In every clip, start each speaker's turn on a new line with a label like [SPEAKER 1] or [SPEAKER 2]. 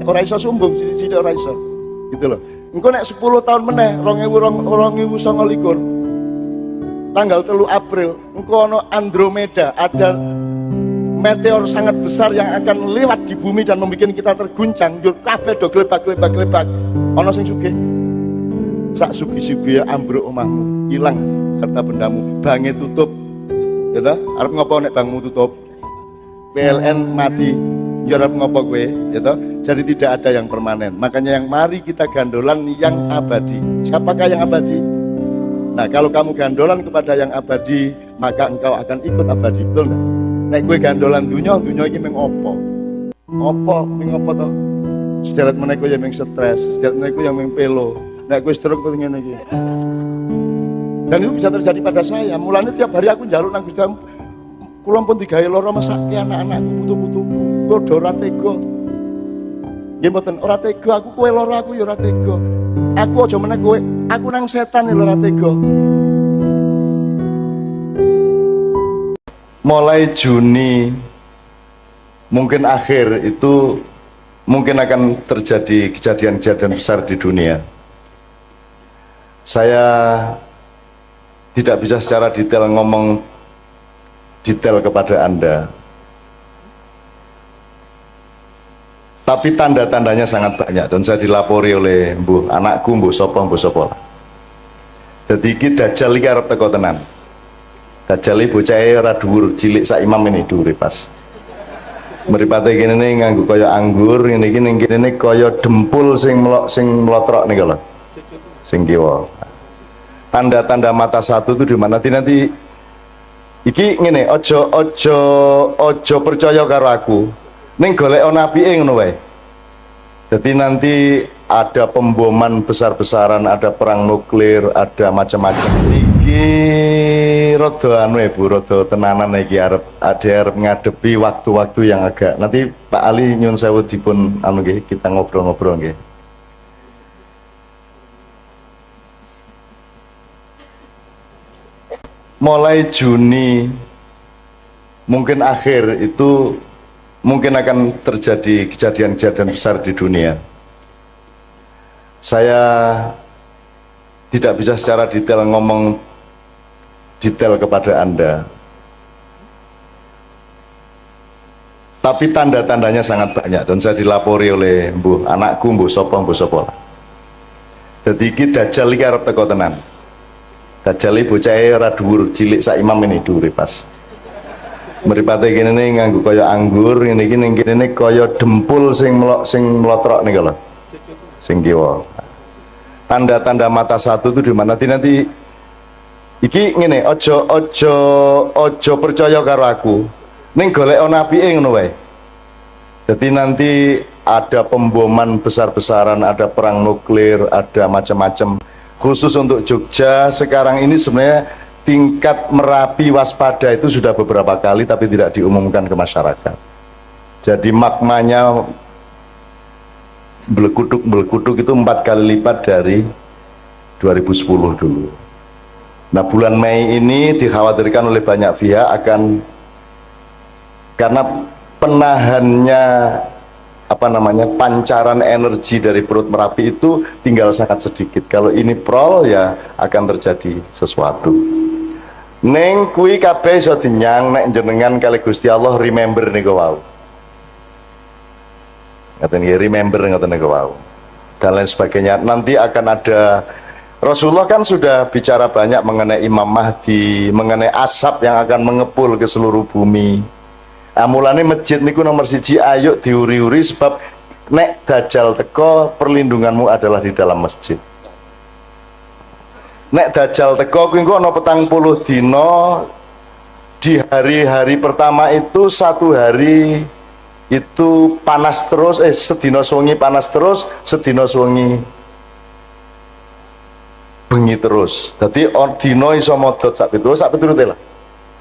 [SPEAKER 1] ora iso sumbung, sithik ora iso. Gitu loh. Engko nek 10 tahun meneh 2029 tanggal 3 April engko ono Andromeda, ada meteor sangat besar yang akan lewat di bumi dan membuat kita terguncang. Njur kabeh do glebak. Ono sing sugih. Sak sugi-sugi ambruk omahmu, hilang harta bendamu, bange tutup. Ya ta? Arep ngopo nek bangmu tutup? PLN mati. Ya arep ngopo kowe? Ya ta? Jadi tidak ada yang permanen. Makanya yang mari kita gandolan yang abadi. Siapakah yang abadi? Nah, kalau kamu gandolan kepada yang abadi, maka engkau akan ikut abadi, betul nggak? Nek gue gandolan dunia ini meng opo toh? Sederet meneh kowe yang meng stres, sederet meneh kowe yang meng pelo. Nek gue stroke kok ngene iki. Dan itu bisa terjadi pada saya. Mulanya tiap hari aku njaluk nang Gusti Allah, kula pun digawe lara mesake anak-anakku, putu-putuku. Kok ora tega. Nggih mboten, ora tega aku kowe lara aku ya ora tega. Aku aja meneh kowe, aku nang setan ya ora tega. Mulai Juni mungkin akhir itu mungkin akan terjadi kejadian-kejadian besar di dunia. Saya tidak bisa secara detail ngomong detail kepada Anda, tapi tanda-tandanya sangat banyak dan saya dilapori oleh anakku, mbuh sapa. Jadi iki dajjal iki arep teko tenan. Dajjal iki bocahe ora dhuwur, cilik sak imam ini dhuwure pas. Mripate kene nganggo kaya anggur, ngene iki ning kene kaya dempul sing mlotrok niku lho. Sing kiwa. Tanda-tanda mata satu itu di mana? Nanti iki ngene, ojo percaya karo aku. Ning golek napike ngono wae. Jadi nanti ada pemboman besar-besaran, ada perang nuklir, ada macam-macam. Iki rada anu Bu, rada tenanan iki arep ngadepi waktu-waktu yang agak. Nanti Pak Ali nyun sewu dipun anu nggih, kita ngobrol-ngobrol nggih. Mulai Juni mungkin akhir itu mungkin akan terjadi kejadian-kejadian besar di dunia. Saya tidak bisa secara detail ngomong detail kepada Anda, tapi tanda-tandanya sangat banyak dan saya dilapori oleh anakku, mbuh sapa. Jadi iki dajjal iki arep teko tenan. Dajjal iki bocahe ora dhuwur, cilik sak imam ini dhuwure pas. Mripate kene nganggo kaya anggur, ngene iki ning kene kaya dempul sing mlotrok niku lho. Sing kiwa. Tanda-tanda mata satu itu di mana? Nanti iki ngene, ojo percaya karo aku. Ning golek napike ngono wae. Jadi nanti ada pemboman besar-besaran, ada perang nuklir, ada macam-macam. Khusus untuk Jogja sekarang ini sebenarnya tingkat Merapi waspada itu sudah beberapa kali tapi tidak diumumkan ke masyarakat. Jadi magmanya belekutuk itu 4 kali lipat dari 2010 dulu. Nah, bulan Mei ini dikhawatirkan oleh banyak pihak akan, karena penahannya pancaran energi dari perut Merapi itu tinggal sangat sedikit. Kalau ini prol ya akan terjadi sesuatu. Neng kui kabeh iso dinyang nek jenengan kali Gusti Allah remember niku wau. Ngaten nggih, remember ngaten niku wau. Dan lain sebagainya. Nanti akan ada, Rasulullah kan sudah bicara banyak mengenai Imam Mahdi, mengenai asap yang akan mengepul ke seluruh bumi. Mulane masjid niku nomor 1, ayo diuri-uri sebab nek dajjal teko perlindunganmu adalah di dalam masjid. Nek dajjal teko kuwi engko ana 40 dina, di hari-hari pertama itu 1 hari itu panas terus, sedina suwengi panas terus, sedina suwengi bengi terus. Dadi dina iso modot sak piturute lah.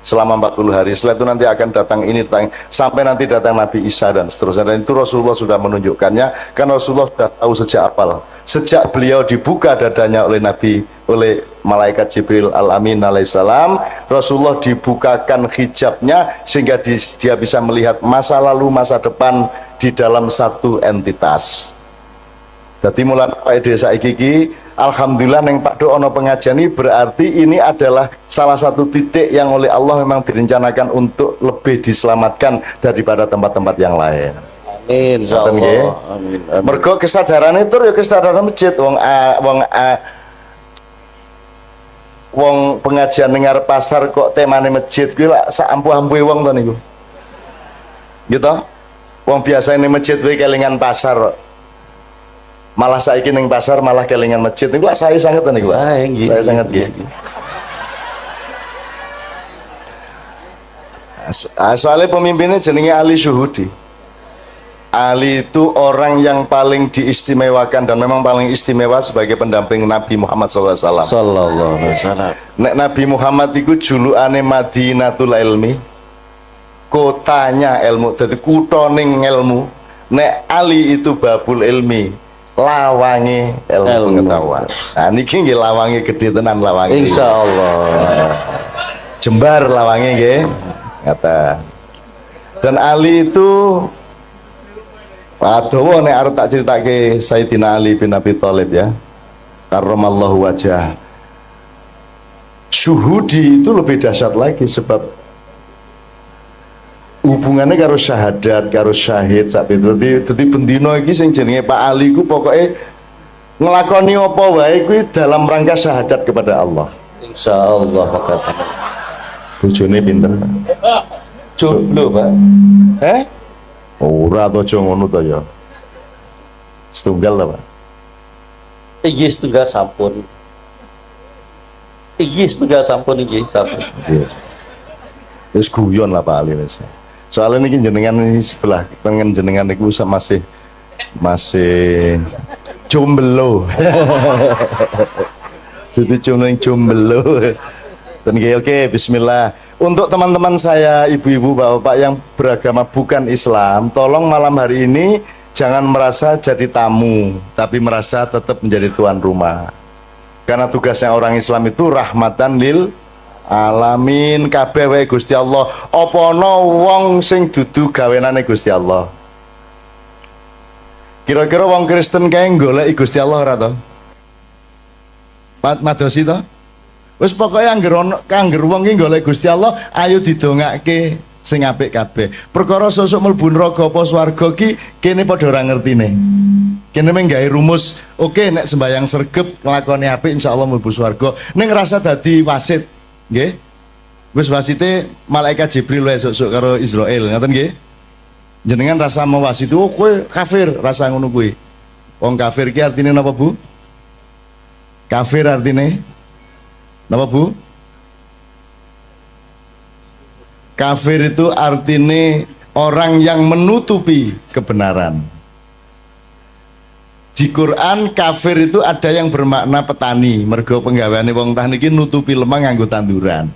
[SPEAKER 1] Selama 40 hari. Setelah itu nanti akan datang ini, sampai nanti datang Nabi Isa dan seterusnya. Dan itu Rasulullah sudah menunjukkannya, karena Rasulullah sudah tahu sejak awal. Sejak beliau dibuka dadanya oleh malaikat Jibril Al-Amin alaihissalam, Rasulullah dibukakan hijabnya sehingga dia bisa melihat masa lalu, masa depan
[SPEAKER 2] di dalam satu entitas. Jadi mulai Pak Desa iki alhamdulillah neng Pak Do ono pengajian ini, berarti ini adalah salah satu titik yang oleh Allah memang direncanakan untuk lebih diselamatkan daripada tempat-tempat yang lain.
[SPEAKER 3] Amin insyaallah. Amin.
[SPEAKER 2] Mergo kesadaran itu ya kesadaran masjid wong pengajian dengar pasar kok temane masjid kuwi lak sak ampuh-ampuhe wong to niku. Gitu. Wong biasa ini masjid kuwi kelingan pasar. Malah saiki ning pasar malah kelingan masjid niku saya sangat niku Pak. Saya sangat nggih. Soalnya pemimpinnya jenenge Ali Syuhudi. Ali itu orang yang paling diistimewakan dan memang paling istimewa sebagai pendamping Nabi Muhammad SAW.
[SPEAKER 3] Sallallahu alaihi wasallam.
[SPEAKER 2] Nek Nabi Muhammad itu julukane Madinatul Ilmi, kotanya ilmu, jadi kutoning ilmu. Nek Ali itu babul ilmi, lawangi ilmu pengetahuan. Nah niki nggih lawangi gede tenan lawangi.
[SPEAKER 3] Insyaallah.
[SPEAKER 2] Jembar lawangi nggih. Kata. Dan Ali itu Adowo nek arep tak critake Sayyidina Ali bin Abi Thalib ya. Karramallahu wajah. Syuhudi itu lebih dahsyat lagi sebab hubungannya karo syahadat, karo syahid sak itu. Dadi bendina iki sing jenenge Pak Ali ku pokoke nglakoni apa wae kuwi dalam rangka syahadat kepada Allah.
[SPEAKER 3] Insyaallah kata.
[SPEAKER 2] Bojone pinter.
[SPEAKER 3] Jomblo, Pak.
[SPEAKER 2] Ora to aja ngono to ya. Setunggal ta, Pak?
[SPEAKER 3] Iki setunggal sampun. Iki setunggal sampun iki sampun.
[SPEAKER 2] Iya. Wis guyon lah Pak Ali wis. Soalnya niki jenengan ini sebelah tengen jenengan niku masih jomblo. Jadi jomblo. Dan oke, bismillah. Untuk teman-teman saya, ibu-ibu, bapak-bapak yang beragama bukan Islam, tolong malam hari ini jangan merasa jadi tamu, tapi merasa tetap menjadi tuan rumah. Karena tugasnya orang Islam itu rahmatan lil alamin, kabeh wae Gusti Allah. Apa ana wong sing dudu gawenane Gusti Allah? Kira-kira wong Kristen kae golek Gusti Allah ora to? Madosi to? Wis pokoke angger wong ki golek Gusti Allah, ayo didongake sing apik kabeh. Perkara sosok mlebu neraka apa swarga ki kene padha ora ngertine. Kene mung gawe rumus, oke nek sembayang sregep nglakoni apik insyaallah mlebu swarga. Ning ngrasa dadi wasit, nggih. Wis wasite malaikat Jibril wae sok-sok karo Israil, ngoten nggih. Jenengan rasa mewasit, oh kowe kafir, rasa ngono kuwi. Wong kafir ki artine napa, Bu? Kafir artine napa, Bu? Kafir itu artinya orang yang menutupi kebenaran. Di Quran kafir itu ada yang bermakna petani, mergo penggaweane wong tani iki nutupi lemah nganggo tanduran.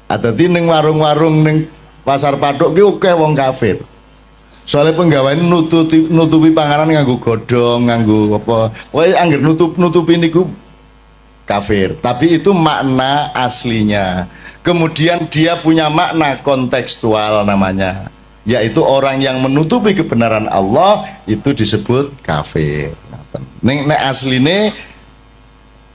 [SPEAKER 2] Dadi ning warung-warung ning pasar patok ki akeh wong kafir. Soalnya penggaweane nutupi panganan nganggo godhong, nganggo apa. Pokoke angger nutupi niku kafir, tapi itu makna aslinya. Kemudian dia punya makna kontekstual namanya, yaitu orang yang menutupi kebenaran Allah itu disebut kafir. Nek asline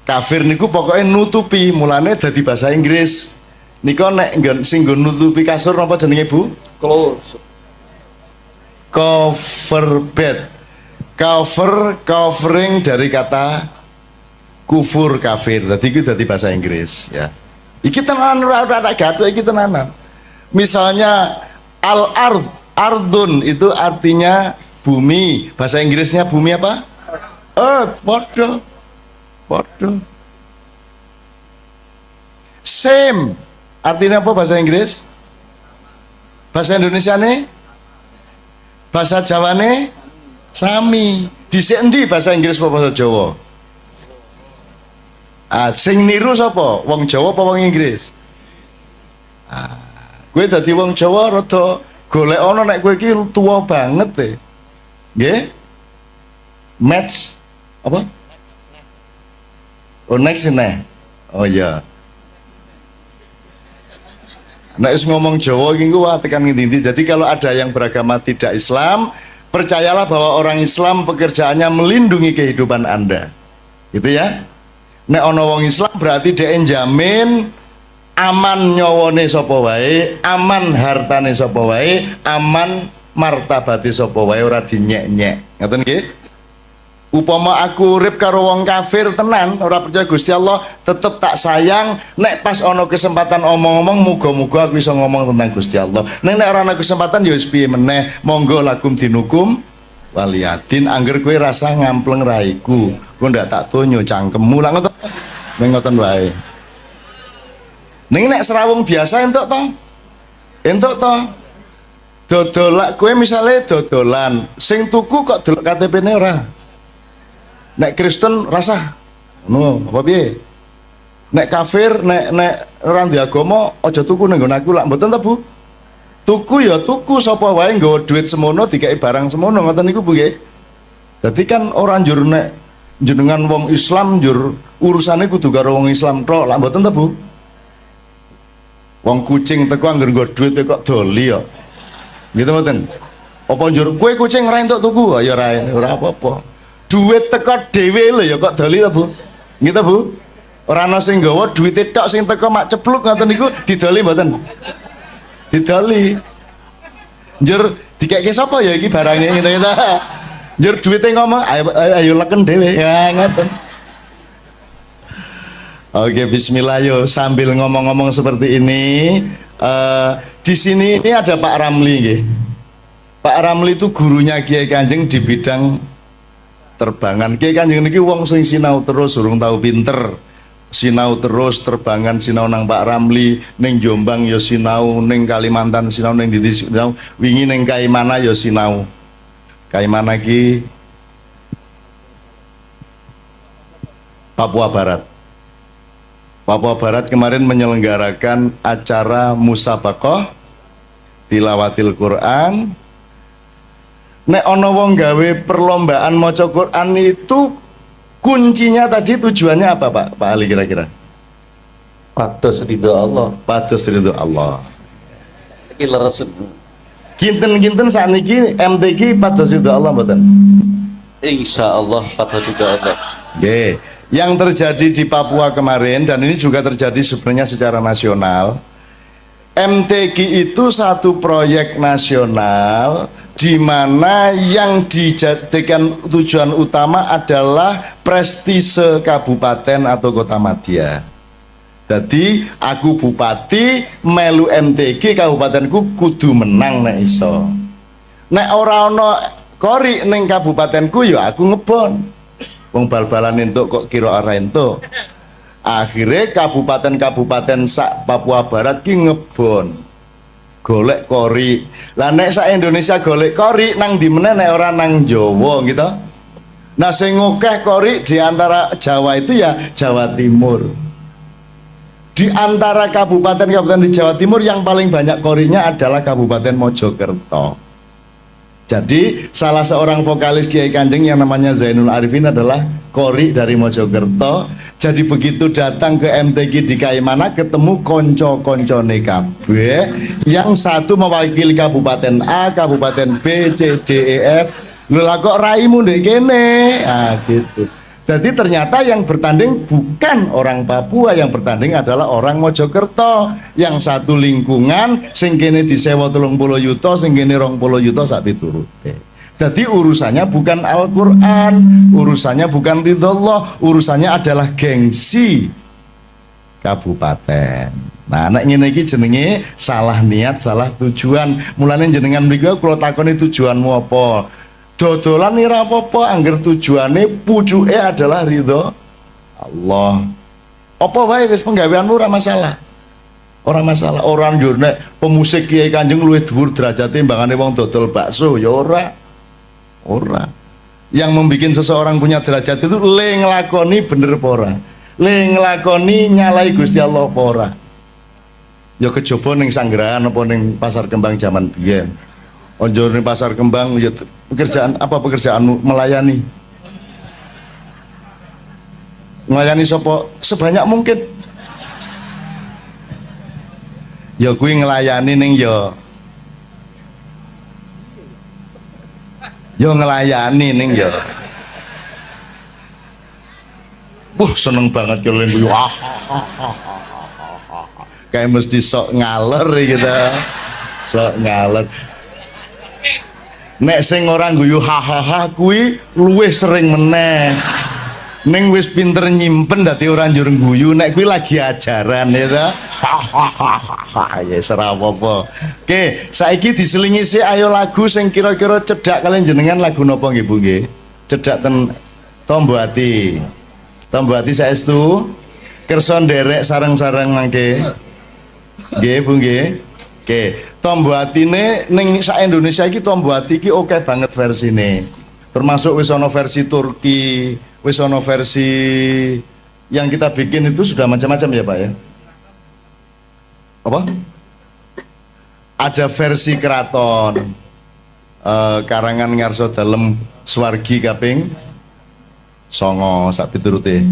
[SPEAKER 2] kafir niku pokoknya nutupi, mulane dadi bahasa Inggris. Niko nek sing nggon nutupi kasur napa jenenge, Bu? Cover bed. Covering dari kata kufur kafir, tadi itu dari bahasa Inggris ya. Iki tenanan ora gaduh iki tenanan. Misalnya ardun itu artinya bumi, bahasa Inggrisnya bumi apa? Earth, podo. Same artinya apa bahasa Inggris? Bahasa Indonesia nih? Bahasa Jawa nih? Sami. Dhisik endi bahasa Inggris apa bahasa Jawa? Sing niru sapa? Wong Jawa apa wong Inggris? Kowe dadi wong Jawa rada golek ana nek kowe iki tuwa banget e. Nggih? Match apa? Oh next neh. Oh iya. Nek ngomong Jawa iki ku tekan ngendi-endi. Jadi kalau ada yang beragama tidak Islam, Percayalah bahwa orang Islam pekerjaannya melindungi kehidupan Anda. Gitu ya. Nek ana wong Islam berarti dia jamin aman nyawane sapa wae, aman hartane sapa wae, aman martabate sapa wae, ora dinyek-nyek. Ngoten nggih? Upama aku urip karo wong kafir tenan, ora percaya Gusti Allah, tetep tak sayang. Nek pas ana kesempatan omong-omong, muga-muga aku bisa ngomong tentang Gusti Allah. Nek ora ana kesempatan ya wis piye meneh, monggo lakum dinukum waliyadin. Angger kowe rasa ngampleng raiku, kowe ndak tak tonyo cangkemmu lah ngoten. Ning ngoten wae. Ning nek serawung biasa entuk to? Entuk to? Dodolak kowe misale dodolan, sing tuku kok delok KTP-ne ora? Nek Kristen rasa no apa piye? Nek kafir, nek ora ndek agama aja tuku ning nggon aku lak mboten ta Bu? Tuku ya tuku, sapa wae nggawa duit semono dikai barang semono, ngoten niku Bu nggih. Dadi kan ora njur nek jenengan wong Islam njur urusane kudu karo wong Islam tok, lak mboten ta Bu? Wong kucing teko angger nggo duit kok doli ya. Gitu mboten? Apa njur kowe kucing ora entuk tuku? Ya ora apa-apa. Duit teko dhewe lho ya kok doli ta Bu? Gitu Bu? Ora ana sing nggawa duwite tok, sing teko mak cepluk ngoten niku didoli mboten? Didoli. Njur dikeke sapa ya iki barange ngene ta? Njur duwite ngomong ayo leken dhewe. Ya ngoten. Oke, bismillah yo sambil ngomong-ngomong seperti ini, di sini ini ada Pak Ramli nggih. Pak Ramli itu gurunya Kiai Kanjeng di bidang terbangan. Kiai Kanjeng niki wong sing sinau terus urung tahu pinter. Sinau terus terbangan, sinau nang Pak Ramli, ning Jombang ya sinau, ning Kalimantan sinau, ning ndi sinau, wingi ning Kaimana ya sinau. Kaimana ki Papua Barat. Papua Barat kemarin menyelenggarakan acara musabaqah tilawatil Quran. Nek ana wong gawe perlombaan maca Quran itu kuncinya tadi tujuannya apa Pak Ali kira-kira?
[SPEAKER 3] Pados ridho Allah.
[SPEAKER 2] Pados ridho Allah.
[SPEAKER 3] Iki leres.
[SPEAKER 2] Kinten-kinten sakniki MTQ pados ridho Allah mboten?
[SPEAKER 3] Insyaallah pados ridho Allah.
[SPEAKER 2] Nggih. Yang terjadi di Papua kemarin, dan ini juga terjadi sebenarnya secara nasional, MTQ itu satu proyek nasional di mana yang dijadikan tujuan utama adalah prestise kabupaten atau kota madya. Jadi aku bupati melu MTQ kabupatenku kudu menang nek iso. Nek ora ana kori ning kabupatenku ya aku ngebon. Wong bal-balan entuk kok kira ora entuk. Akhirnya kabupaten-kabupaten sak Papua Barat ki ngebon golek kori. Lah nek sak Indonesia golek kori nang di meneh nek ora nang Jawa gitu. Nah sing akeh kori di antara Jawa itu ya Jawa Timur. Di antara kabupaten-kabupaten di Jawa Timur yang paling banyak korinya adalah Kabupaten Mojokerto. Jadi salah seorang vokalis Kiai Kanjeng yang namanya Zainul Arifin adalah kori dari Mojokerto. Jadi begitu datang ke MTQ di Kaimana ketemu konco-koncone kabeh, yang satu mewakili Kabupaten A, Kabupaten B, C, D, E, F. Lho lah kok raimu ndek kene? Ah gitu. Jadi ternyata yang bertanding bukan orang Papua, yang bertanding adalah orang Mojokerto. Yang satu lingkungan, sing kene disewa 30 yuta, sing kene 20 yuta sak piturute. Jadi urusannya bukan Al-Quran, urusannya bukan ridhollah, urusannya adalah gengsi kabupaten. Nah, anak ngene iki jenenge salah niat, salah tujuan. Mulane jenengan mriku kula takoni tujuanmu apa? Dodolan ora apa-apa angger tujuane pucuke adalah ridho Allah. Apa wae wis penggaweanmu ora masalah. Ora masalah. Orang njur nek pemusik Kiai Kanjeng luwih dhuwur derajate timbangane wong dodol bakso ya ora. Ora. Yang membuat seseorang punya derajat itu le nglakoni bener apa ora. Le nglakoni nyalai Gusti Allah apa ora. Ya kejaba ning Sanggerahan apa ning Pasar Kembang zaman biyen. Onjor ning Pasar Kembang ya pekerjaan apa pekerjaanmu? Melayani. Melayani sapa sebanyak mungkin. Ya kuwi nglayani ning ya yo ngelayani ning yo. Seneng banget kalau yang guyu. Kayak mesti sok ngaler gitu. Sok ngaler. Nek sing orang guyu hahaha kuwi luwih sering meneh. Ning wis pinter nyimpen dadi ora njur guyu nek kuwi lagi ajaran ya ta. Ya ora apa-apa. Oke, saiki diselingi sih ayo lagu sing kira-kira cedhak kalian jenengan lagu napa nggih Bu nggih? Cedhak ten Tombo Ati. Tombo Ati saestu kersa nderek sareng-sareng mangke. Nggih Bu nggih. Oke, Tombo Atine ning sak Indonesia iki Tombo Ati iki oke banget versine. Termasuk wis ana versi Turki, wis ana versi yang kita bikin itu sudah macam-macam ya Pak ya. Apa? Ada versi keraton karangan ngarso dalem Swargi kaping 9 sak piturute.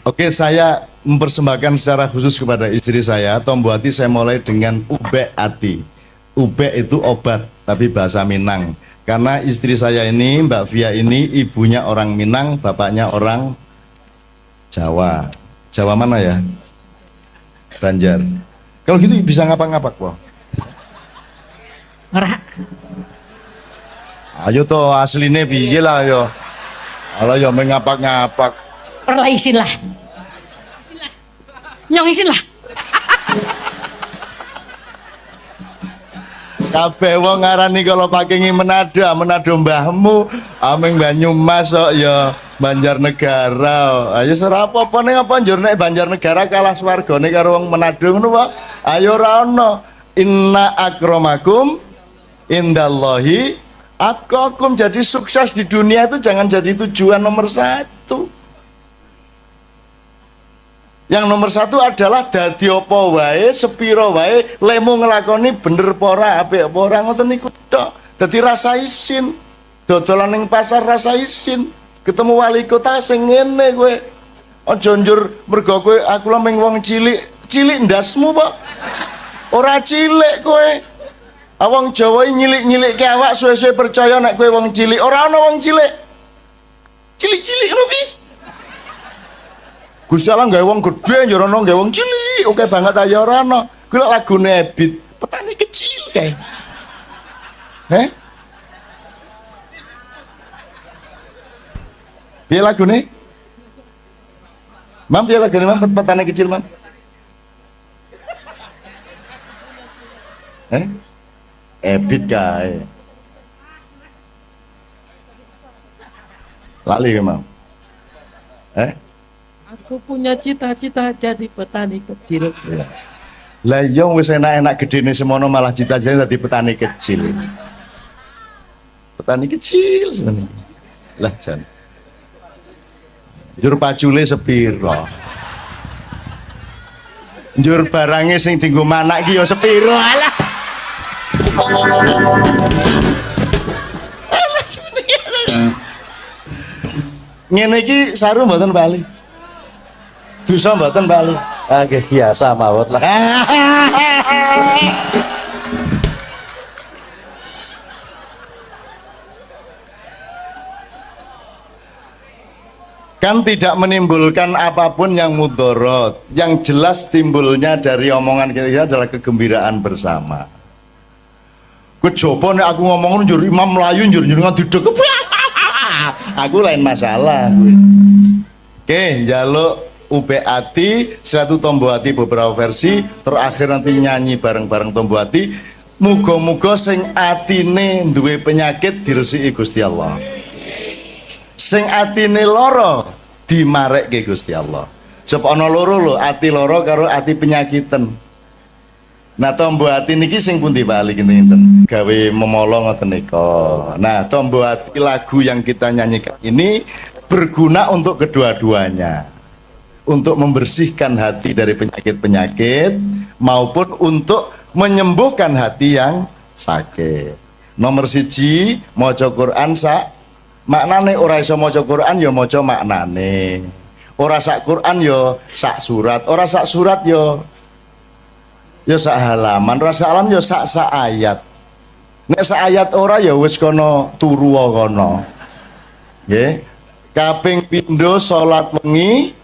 [SPEAKER 2] Oke, saya mempersembahkan secara khusus kepada istri saya Tombo Ati. Saya mulai dengan Ubek Ati. Ubek itu obat tapi bahasa Minang. Karena istri saya ini, Mbak Via ini ibunya orang Minang, bapaknya orang Jawa. Jawa mana ya? Banjar. Kalau gitu bisa ngapak-ngapak kok.
[SPEAKER 4] Ngerak.
[SPEAKER 2] Ayo toh asline piye lah yo. Ala yo mengapak-ngapak.
[SPEAKER 4] Ora isin lah. Nyong isin lah.
[SPEAKER 2] Kabeh wong ngarani kalau pakengi Manado mbahmu, ameng Banyumas kok ya Banjarnegara. Ayo ora apa-apa ning apa njur nek Banjarnegara kalah swargane karo wong Manado ngono wae. Ayo ora ono. Inna akramakum indallahi atqakum. Jadi sukses di dunia itu jangan jadi tujuan nomor 1. Yang nomor 1 adalah dadi apa wae, sepiro wae, lemu ngelakoni bener apa ora, apik apa ora, ngoten niku tok. Dadi rasa isin. Dodolan ning pasar rasa isin. Ketemu wali kota sing ngene kowe. Aja njur mergo kowe aku lho mung wong cilik. Cilik ndasmu, Pak. Ora cilik kowe. Wong Jawa nyilik-nyilikke awak suwe-suwe percaya nek kowe wong cilik. Ora ana wong cilik. Cilik-cilik ngono piye? Gusti Allah gawe wong gedhe, ya ora gawe wong cilik. Oke banget aja ora ana. Kuwi lagune Ebit, petani kecil kae. Piye lagune? Mam piye lagune Mam petani kecil Mam? Ebit kae. Lali ke Mam?
[SPEAKER 4] Aku punya cita-cita jadi petani kecil.
[SPEAKER 2] Lah iya wis enak-enak gedene semono malah cita-citane dadi petani kecil. Petani kecil sebenarnya. Lah jan. Njur pacule sepiro? Njur barange sing dienggo manak iki ya sepiro? Alah. Alah sebenarnya. Ngene iki saru mboten bali. Dosa mboten bali.
[SPEAKER 3] Nggih biasa mawon lah.
[SPEAKER 2] Kan tidak menimbulkan apapun yang mudorot. Yang jelas timbulnya dari omongan kita adalah kegembiraan bersama. Kejopo nek aku ngomong njur imam mlayu njur ngaduduk. Aku lain masalah. Oke, njaluk Ubek Ati, satu Tombo Ati beberapa versi, terakhir nanti nyanyi bareng-bareng Tombo Ati. Muga-muga sing atine duwe penyakit diresiki Gusti Allah. Sing atine loro dimarekke Gusti Allah. Sebab ana loro lho, ati loro karo ati penyakiten. Nah, Tombo Ati niki sing pundi bali kinten gawe memolo ngoten nika. Nah, Tombo Ati lagu yang kita nyanyikan ini berguna untuk kedua-duanya. Untuk membersihkan hati dari penyakit-penyakit maupun untuk menyembuhkan hati yang sakit. Nomor 1 maca Quran sak maknane, ora iso maca Quran ya maca maknane. Ora sak Quran ya sak surat, ora sak surat ya sak halaman, ora sak halaman ya sak ayat. Nek seayat ora ya wis kono turu wae kono. Nggih. Kaping pindho salat wengi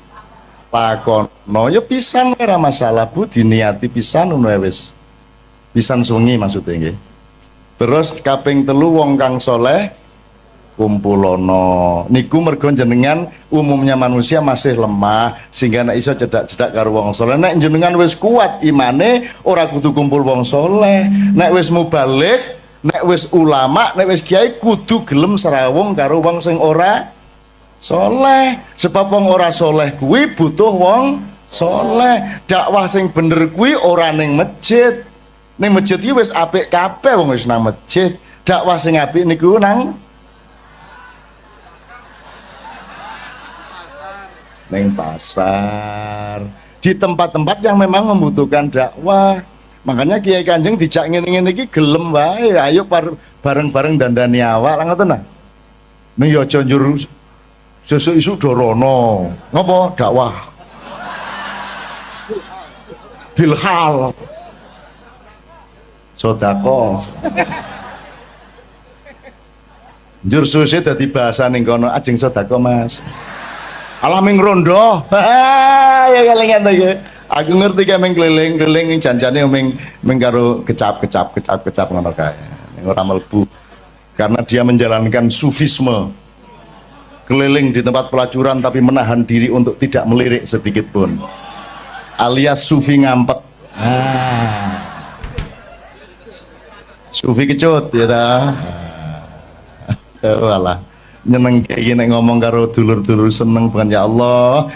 [SPEAKER 2] lakono ya pisan ora masalah Bu, diniati pisan ngono wis. Pisan sungi maksudnya nggih. Terus kaping telu wong kang soleh kumpulono niku mergo jenengan umumnya manusia masih lemah sehingga nek iso cedak-cedak karo wong soleh. Nek jenengan wis kuat imane ora kudu kumpul wong soleh. Nek wis mubalik, nek wis ulama, nek wis kiai kudu gelem serawung karo wong sing ora soleh. Sebab wong ora soleh kuwi butuh wong soleh. Dakwah sing bener kuwi ora ning masjid. Ning masjid iki wis apik kabeh wong wis nang masjid. Dakwah sing apik niku nang pasar, di tempat-tempat yang memang membutuhkan dakwah. Makanya Kiai Kanjeng dijak ngene-ngene iki gelem wae, ayo bareng-bareng dandani awak ngoten nah. Ning ya aja njur sesuk isu dorono. Ngopo? Dakwah. Bilhal. Sodako. Njur suse dadi bahasa ning kono ajeng sodako Mas. Alaming rondo. Ya kelingan to iki. Aku ngerti ka meng keliling-keliling janjane meng karo kecap ngono kae. Ning ora mlebu. Karena dia menjalankan sufisme. Keliling di tempat pelacuran tapi menahan diri untuk tidak melirik sedikit pun. Alias sufi ngampet. Sufi kecut ya ta. Walah. Nyeneng kayak gini ngomong karo dulur-dulur seneng bukan ya Allah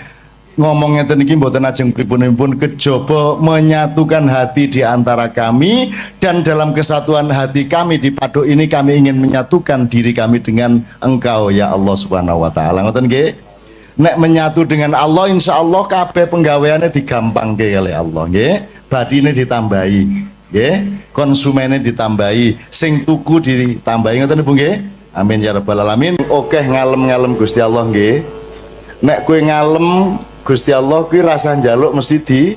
[SPEAKER 2] ngomongnya tadi mboten ajeng pripun kejaba menyatukan hati di antara kami dan dalam kesatuan hati kami di Paduk ini kami ingin menyatukan diri kami dengan Engkau ya Allah Subhanahu wa taala. Ngoten nggih. Nek menyatu dengan Allah insya Allah kabeh penggaweane digampangke oleh Allah nggih. Badine ditambahi nggih, konsumennya ditambahi, sing tuku ditambahi ngoten Bu nggih. Amin ya rabbal alamin. Oke ngalem-ngalem Gusti Allah nggih. Nek kowe ngalem Gusti Allah kuwi rasa njaluk mesti di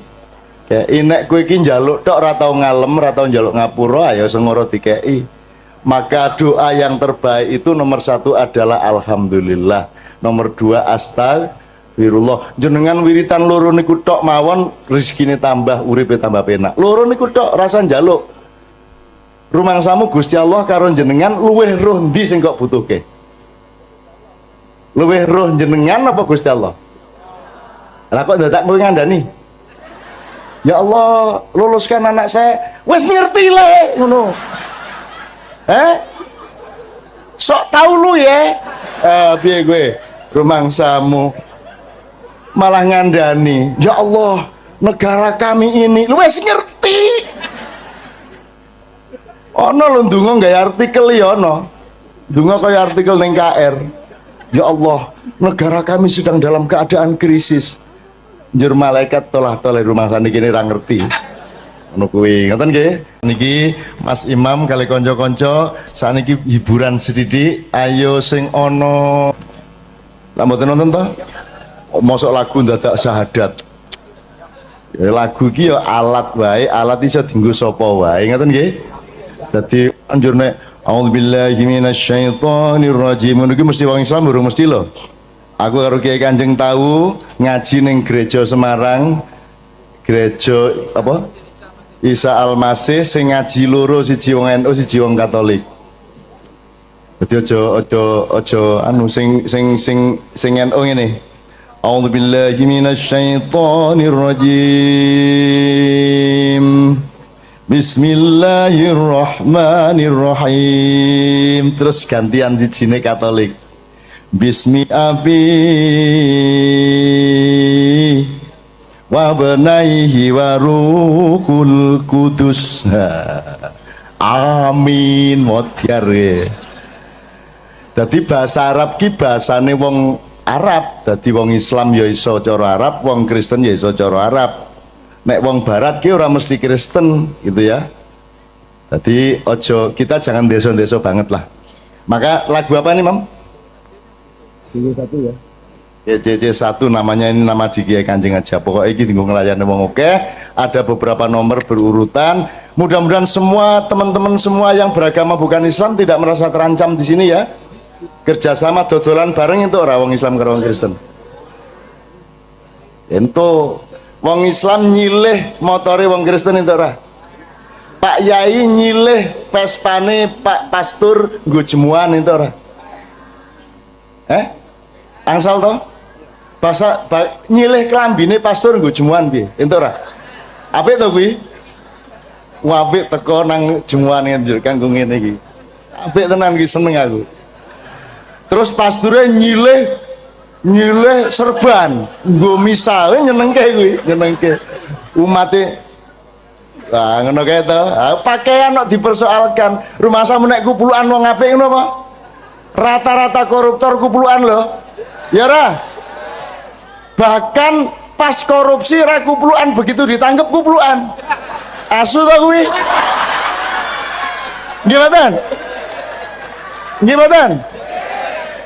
[SPEAKER 2] kei. Nek kowe iki njaluk tok ora tau ngalem, ora tau njaluk ngapura ayo sengoro dikei. Maka doa yang terbaik itu nomor 1 adalah alhamdulillah. Nomor 2 astagfirullah. Jenengan wiritan loro niku tok mawon rezekine tambah, uripe tambah penak. Loro niku tok rasa njaluk. Rumangsamu Gusti Allah karo jenengan luweh roh ndi sing kok butuhke? Luweh roh jenengan apa Gusti Allah? Lah kok dadak kowe ngandani? Ya Allah, luluskan anak saya. Wis ngerti le ngono. Sok tau lu ya. Piye kowe? Rumangsamu malah ngandani. Ya Allah, negara kami ini lu wis ngerti. Ono lho ndonga gawe artikel ya ono. Ndonga kaya artikel ning KR. Ya Allah, negara kami sedang dalam keadaan krisis. Njur malaikat tolah-tolah rumah saniki ora ngerti. Ngono kuwi, ngoten nggih. Niki Mas Imam kali kanca-kanca saniki hiburan sedidik. Ayo sing ono lah mboten nonton to? Mosok lagu dadak syahadat. Ya lagu iki ya alat wae, alat iso dienggo sapa wae, ngoten nggih. Dadi anjur nek auzubillahi minasyaitonir rajim niku mesti wong Islam urung mesti lho. Aku karo Kiai Kanjeng tahu ngaji ning gereja Semarang, gereja apa? Isa Al-Masih sing ngaji loro siji wong NU siji wong Katolik. Dadi aja anu sing NU ngene. Auzubillahi minasyaitonir rajim. Bismillahirrahmanirrahim. Terus gantian sijine Katolik. Bismi abi wa benaihi wa ruhul kudus. Amin modyar. Dadi bahasa Arab ki bahasane wong Arab. Dadi wong Islam ya iso cara Arab, wong Kristen ya iso cara Arab. Nek wong barat ki ora mesti Kristen gitu ya. Jadi ojo kita jangan deso-deso banget lah. Maka lagu apa nih Mam? CC1 ya. Ya CC1 namanya, ini nama di Kiai Kanjeng aja. Pokoknya iki tinggal ngelayani wong oke. ada beberapa nomor berurutan. Mudah-mudahan semua teman-teman semua yang beragama bukan Islam tidak merasa terancam di sini ya. Kerjasama dodolan bareng itu orang wong Islam karo wong Kristen. Ento wong Islam nyilih motore wong Kristen itu ora. Pak Yai nyilih Vespane Pak Pastur nggo jemuan itu ora. Angsal to? Nyilih klambine pastur nggo jemuan piye? Ento ora. Apik to kuwi? Apik teko nang jemuan njur kanggo ngene iki. Apik tenan iki, seneng aku. Terus pasture nyilih serban nggo misa, nyenengke kuwi, nyenengke. Umate lah ngono kae to. Pakaian kok dipersoalkan. Rumah samu nek kupulukan wong apik ngono apa? Rata-rata koruptor kupulukan lho. Ya ora? Bahkan pas korupsi ra kupulukan, begitu ditangkep kupulukan. Asu to kuwi. Gimana?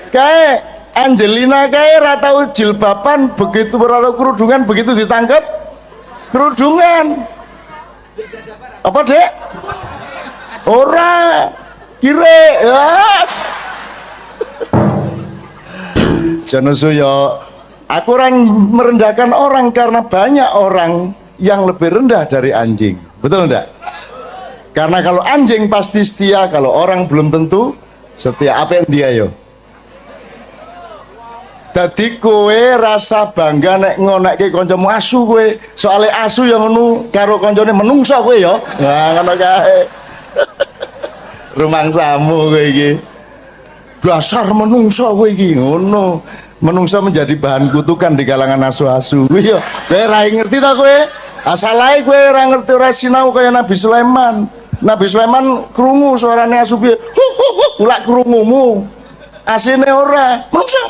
[SPEAKER 2] Kayak Angelina kayak ratau jilbaban, begitu ratau kerudungan, begitu ditangkap kerudungan. Apa dek? Ora kire yes. Janusuyo, aku orang merendahkan orang karena banyak orang yang lebih rendah dari anjing, betul enggak? Karena kalau anjing pasti setia, kalau orang belum tentu setia. Apa yang dia yo? Dadi kowe rasa bangga nek ngonekke kancamu asu kowe, soalnya asu yang ngono karo kancane menungso kowe ya. Nah ngono kae. Rumangsamu kowe iki. Dasar menungso kowe iki ngono. Menungso menjadi bahan kutukan di kalangan asu-asu. Kuwi ya, kowe ra ngerti ta kowe? Asal ae kowe ora ngerti, ora sinau kaya Nabi Sulaiman. Nabi Sulaiman krungu suarane asu piye? Ulak krungumu. Asine ora. Menungso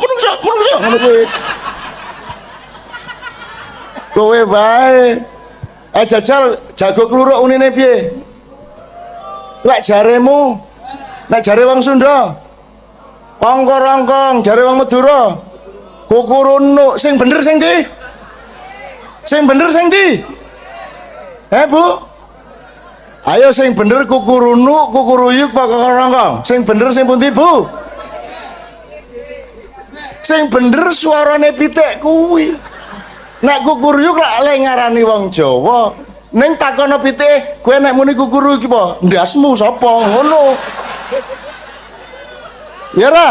[SPEAKER 2] ngono kowe. Kowe bae. Jajal jago kluruk unine piye? Lek jaremu. Nek jare wong Sunda. Kongko-rongkong, jare wong Madura. Kukurunu, sing bener sing ndi? Sing bener sing ndi? Bu? Ayo sing bener kukurunu, kukuruyuk, kongko-rongkong. Sing bener sing pundi, Bu? Sing bener suarane pitik kuwi. Nek kukuruyuk lak le ngarani wong Jawa. Ning takono pitik, kowe nek muni kukuruyuk iki apa? Ndasmu sapa? Ngono. Ya ra?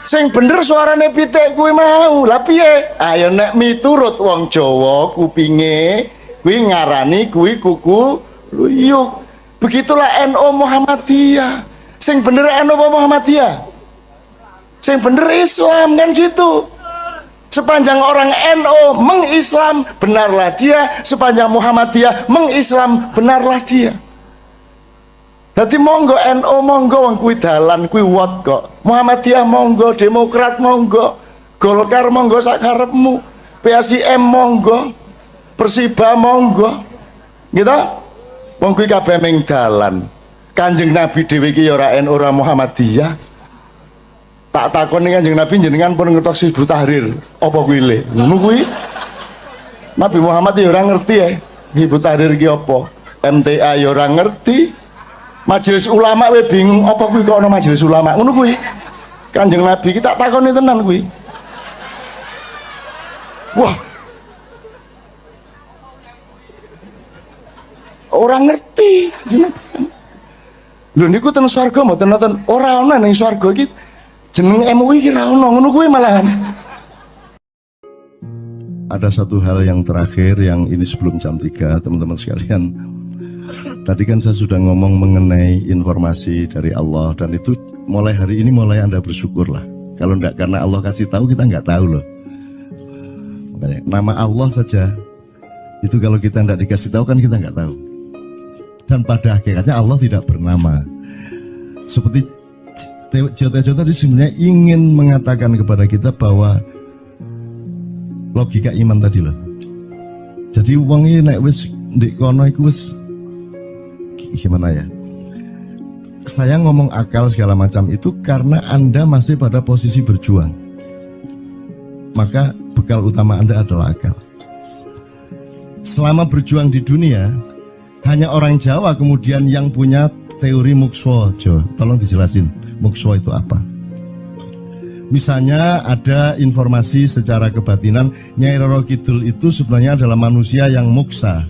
[SPEAKER 2] Sing bener suarane pitik kuwi mau. Lah piye? Ayo nek miturut wong Jawa kupinge kuwi ngarani kuwi kukuruyuk. Begitulah NU Muhammadiyah. Sing bener NU Muhammadiyah. Sing bener Islam kan gitu. Sepanjang orang NU mengislam, benarlah dia. Sepanjang Muhammadiyah mengislam, benarlah dia. Jadi monggo NU monggo wong kuwi dalan kuwi wot kok. Muhammadiyah monggo, Demokrat monggo, Golkar monggo sak karepmu, PSIM monggo, Persiba monggo. Gitu? Wong kuwi kabeh ming dalan. Kanjeng Nabi dhewe iki ya ora NU ora Muhammadiyah. Tak takoni Kanjeng Nabi jenengan pun ngertos Hizbut Tahrir. Apa kuwi le? Ngono kuwi. Nabi Muhammad ya ora ngerti ya. Hizbut Tahrir iki apa? MTA ya ora ngerti. Majelis ulama we bingung apa kuwi kok ana majelis ulama ngono kuwi. Kanjeng Nabi iki tak takoni tenan kuwi. Wah. Orang ngerti. Lho niku ten swarga mboten nonton ora ana ning swarga iki jeneng MUI iki ra ono ngono kuwi malahan. Ada satu hal yang terakhir yang ini sebelum jam 3 teman-teman sekalian. Tadi kan saya sudah ngomong mengenai informasi dari Allah dan itu mulai hari ini mulai Anda bersyukurlah. Kalau enggak karena Allah kasih tahu kita enggak tahu loh. Makanya nama Allah saja itu kalau kita enggak dikasih tahu kan kita enggak tahu. Dan pada hakikatnya Allah tidak bernama. Seperti Joto tadi sebenarnya ingin mengatakan kepada kita bahwa logika iman tadi loh. Jadi wong iki nek wis ndek kono iku wis gimana ya? Saya ngomong akal segala macam itu karena Anda masih pada posisi berjuang. Maka bekal utama Anda adalah akal. selama berjuang di dunia hanya orang Jawa kemudian yang punya teori mukswa. Tolong dijelasin mukswa itu apa. Misalnya ada informasi secara kebatinan Nyai Roro Kidul itu sebenarnya adalah manusia yang muksa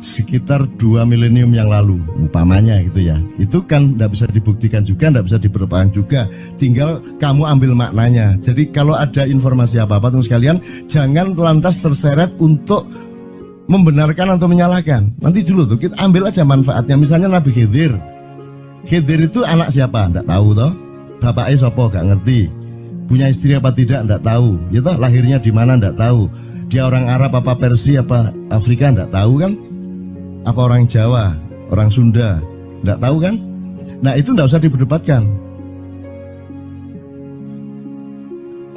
[SPEAKER 2] sekitar 2 milenium yang lalu umpamanya gitu ya. Itu kan tidak bisa dibuktikan juga, tidak bisa diperpanjang juga, tinggal kamu ambil maknanya. Jadi kalau ada informasi apa-apa teman sekalian, jangan lantas terseret untuk membenarkan atau menyalahkan. Nanti dulu tuh kita ambil aja manfaatnya. Misalnya Nabi Khidir itu anak siapa? Tidak tahu toh. Bapaknya sopo gak ngerti, punya istri apa tidak enggak tahu, gitu. Lahirnya di mana enggak tahu, dia orang Arab apa Persia apa Afrika enggak tahu kan, apa orang Jawa, orang Sunda enggak tahu kan. Nah itu enggak usah diperdebatkan.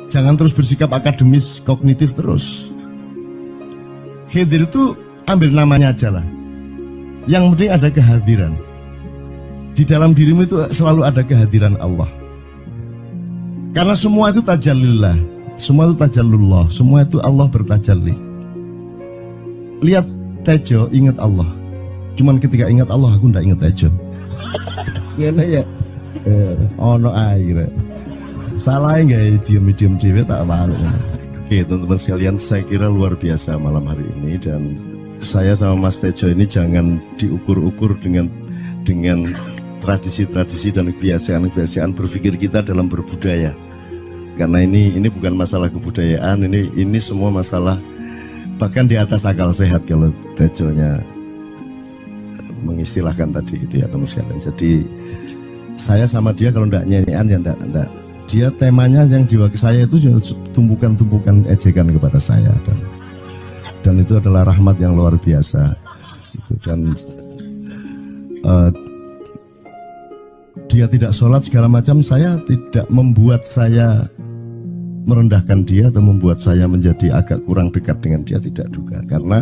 [SPEAKER 2] Jangan terus bersikap akademis kognitif terus. Khidir itu ambil namanya aja lah, yang penting ada kehadiran. Di dalam dirimu itu selalu ada kehadiran Allah. Karena semua itu tajallillah, semua itu tajallullah, semua itu Allah bertajalli. Lihat Tejo, ingat Allah. Cuman ketika ingat Allah, aku ndak ingat Tejo. Gimana ya? Ono air. Salah nggak diem cewek tak malu. Oke teman-teman sekalian, saya kira luar biasa malam hari ini, dan saya sama Mas Tejo ini jangan diukur-ukur dengan tradisi-tradisi dan kebiasaan-kebiasaan berpikir kita dalam berbudaya. Karena ini bukan masalah kebudayaan, ini semua masalah bahkan di atas akal sehat kalau Tejonya mengistilahkan tadi itu ya teman sekalian. Jadi saya sama dia kalau enggak nyanyian ya enggak. Dia temanya yang diwakili saya itu tumpukan-tumpukan ejekan kepada saya, dan itu adalah rahmat yang luar biasa. Dan dia tidak sholat segala macam, saya tidak membuat saya merendahkan dia atau membuat saya menjadi agak kurang dekat dengan dia, tidak juga, karena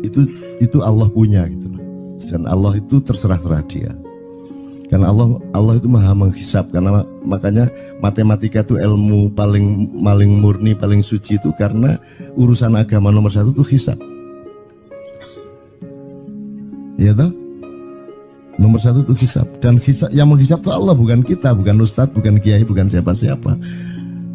[SPEAKER 2] itu Allah punya gitu loh. Dan Allah itu terserah dia, karena Allah itu maha menghisab. Karena makanya matematika itu ilmu paling murni, paling suci itu, karena urusan agama nomor 1 itu hisab, ya toh. Nomor 1 itu hisab, dan hisab, yang menghisab itu Allah, bukan kita, bukan ustadz, bukan kiai, bukan siapa-siapa.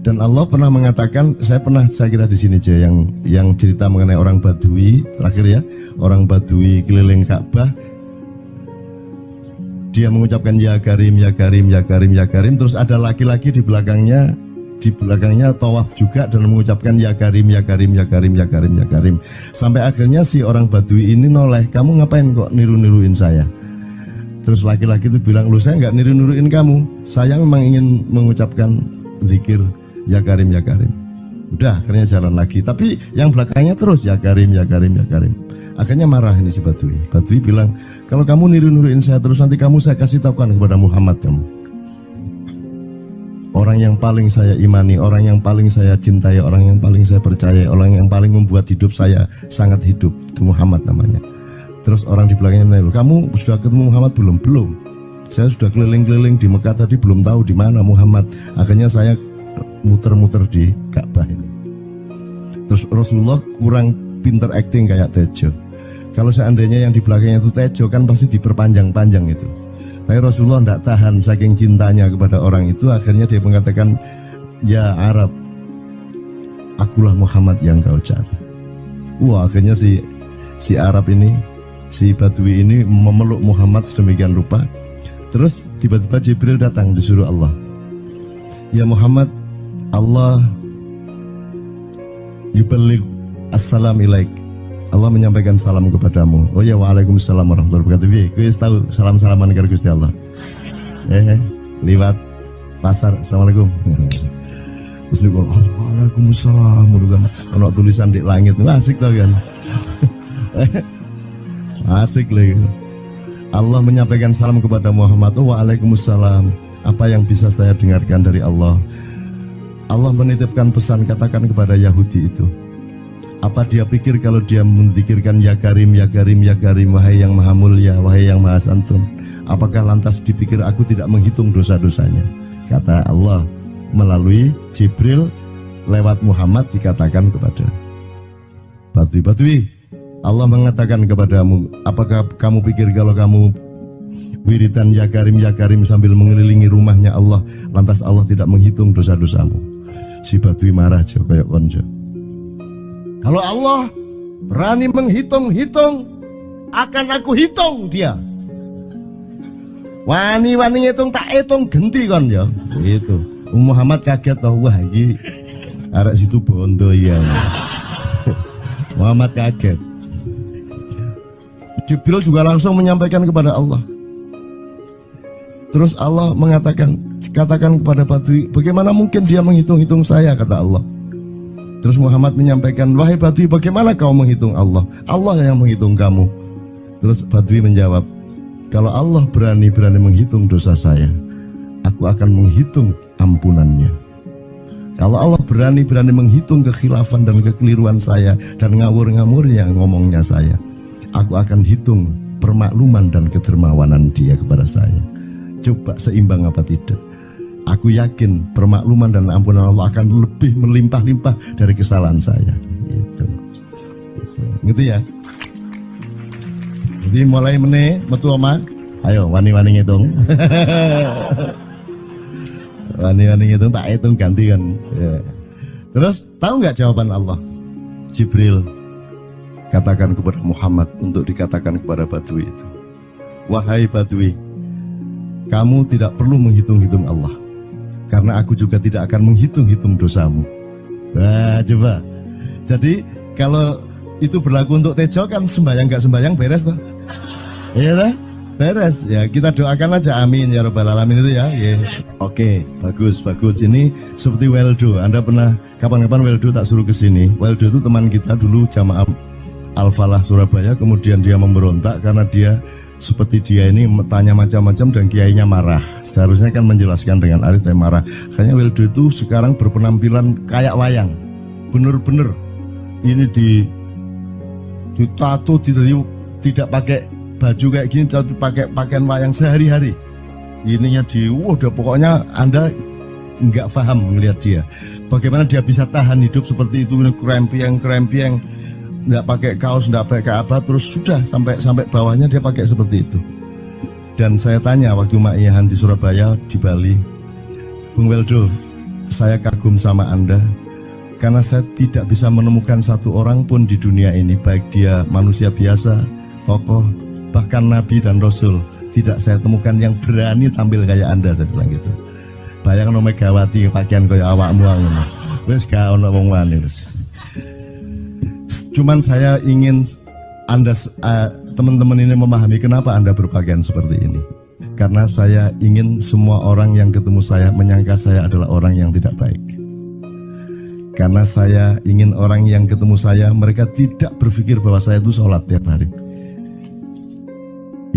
[SPEAKER 2] Dan Allah pernah mengatakan, saya kira di sini aja yang cerita mengenai orang Badui terakhir ya, orang Badui keliling Ka'bah, dia mengucapkan ya Karim, ya Karim, ya Karim, ya Karim, terus ada laki-laki di belakangnya tawaf juga dan mengucapkan ya Karim, ya Karim, ya Karim, ya Karim, ya Karim, sampai akhirnya si orang Badui ini noleh, kamu ngapain kok niru-niruin saya? Terus laki-laki itu bilang, loh saya nggak niru-niruin kamu, saya memang ingin mengucapkan zikir ya Karim, ya Karim. Udah akhirnya jalan lagi, tapi yang belakangnya terus ya Karim, ya Karim, ya Karim. Akhirnya marah ini si Badui. Badui bilang, kalau kamu niru-niruin saya terus, nanti saya kasih tahukan kepada Muhammad kamu. Orang yang paling saya imani, orang yang paling saya cintai, orang yang paling saya percaya, orang yang paling membuat hidup saya sangat hidup, itu Muhammad namanya. Terus orang di belakangnya nanya, kamu sudah ketemu Muhammad belum? Belum. Saya sudah keliling-keliling di Mekah tadi, belum tahu di mana Muhammad. Akhirnya saya muter-muter di Ka'bah ini. Terus Rasulullah kurang pinter acting kayak Tejo. Kalau seandainya yang di belakangnya itu Tejo, kan pasti diperpanjang-panjang itu. Tapi Rasulullah tidak tahan, saking cintanya kepada orang itu, akhirnya dia mengatakan, ya Arab, akulah Muhammad yang kau cari. Wah, akhirnya si Arab ini, si Badui ini memeluk Muhammad sedemikian rupa. Terus tiba-tiba Jibril datang, disuruh Allah, ya Muhammad, Allah yuballigh assalam ilaik, Allah menyampaikan salam kepadamu. Oh ya, waalaikumsalam warahmatullahi wabarakatuh. Gue tahu salam-salaman karo Gusti Allah. Liwat pasar, assalamualaikum. Terus dia bilang, waalaikumsalam, kan ono tulisan di langit, asik tau kan. Asik lagi. Allah menyampaikan salam kepada Muhammad. Oh, waalaikumsalam. Apa yang bisa saya dengarkan dari Allah? Allah menitipkan pesan, katakan kepada Yahudi itu. Apa dia pikir kalau dia menzikirkan ya Karim, ya Karim, ya Karim, wahai yang maha mulia, wahai yang maha santun, apakah lantas dipikir aku tidak menghitung dosa-dosanya? Kata Allah melalui Jibril lewat Muhammad dikatakan kepada Badui, Allah mengatakan kepadamu, apakah kamu pikir kalau kamu wiridan ya karim sambil mengelilingi rumahnya Allah, lantas Allah tidak menghitung dosa-dosamu? Si Badui marah jo kayak konjo. Kalau Allah berani menghitung-hitung, akan aku hitung dia. Wani-wani ngitung tak hitung genti kon ya. Gitu. Muhammad kaget toh, wah iki arek situ bondo ya. Muhammad kaget. Jibril juga langsung menyampaikan kepada Allah. Terus Allah mengatakan, katakan kepada Badui, bagaimana mungkin dia menghitung-hitung saya, kata Allah. Terus Muhammad menyampaikan, wahai Badui, bagaimana kau menghitung Allah? Allah yang menghitung kamu. Terus Badui menjawab, kalau Allah berani-berani menghitung dosa saya, aku akan menghitung ampunannya. Kalau Allah berani-berani menghitung kekhilafan dan kekeliruan saya dan ngawur-ngawurnya ngomongnya saya, aku akan hitung permakluman dan kedermawanan dia kepada saya. Coba seimbang apa tidak? Aku yakin permakluman dan ampunan Allah akan lebih melimpah-limpah dari kesalahan saya. Gitu. Gitu ya. Jadi mulai meneh metu oma, ayo wani-wani ngitung. Wani-wani ngitung tak hitung ganti kan. Ya. Terus tahu nggak jawaban Allah? Jibril katakan kepada Muhammad untuk dikatakan kepada Badui itu, wahai Badui, kamu tidak perlu menghitung-hitung Allah, karena aku juga tidak akan menghitung-hitung dosamu. Wah, coba. Jadi kalau itu berlaku untuk Tejo kan sembahyang gak sembahyang beres toh? Iya toh? Beres. Ya kita doakan aja amin ya rabbal alamin itu ya. Yeah. Oke, bagus. Ini seperti Weldo. Anda pernah kapan-kapan Weldo tak suruh ke sini. Weldo itu teman kita dulu jamaah Al-Falah Surabaya, kemudian dia memberontak karena dia seperti dia ini tanya macam-macam dan kiainya marah. Seharusnya kan menjelaskan dengan arif tapi marah. Kayaknya Weldo itu sekarang berpenampilan kayak wayang. Bener-bener ini ditato, tidak pakai baju kayak gini, tapi pakai pakaian wayang sehari-hari. Ininya udah pokoknya Anda nggak paham melihat dia. Bagaimana dia bisa tahan hidup seperti itu, krempieng, nggak pakai kaos, nggak pakai apa, terus sudah sampai bawahnya dia pakai seperti itu. Dan saya tanya waktu Ma'iyahan di Surabaya, di Bali, Bung Weldo, saya kagum sama Anda. Karena saya tidak bisa menemukan satu orang pun di dunia ini, baik dia manusia biasa, tokoh, bahkan Nabi dan Rasul, tidak saya temukan yang berani tampil kayak Anda, saya bilang gitu. Bayang no Megawati pakaian kayak awakmu ngono. Wis gak ono wong wani wis. Cuman saya ingin Anda teman-teman ini memahami kenapa Anda berpakaian seperti ini. Karena saya ingin semua orang yang ketemu saya menyangka saya adalah orang yang tidak baik. Karena saya ingin orang yang ketemu saya, mereka tidak berpikir bahwa saya itu sholat tiap hari.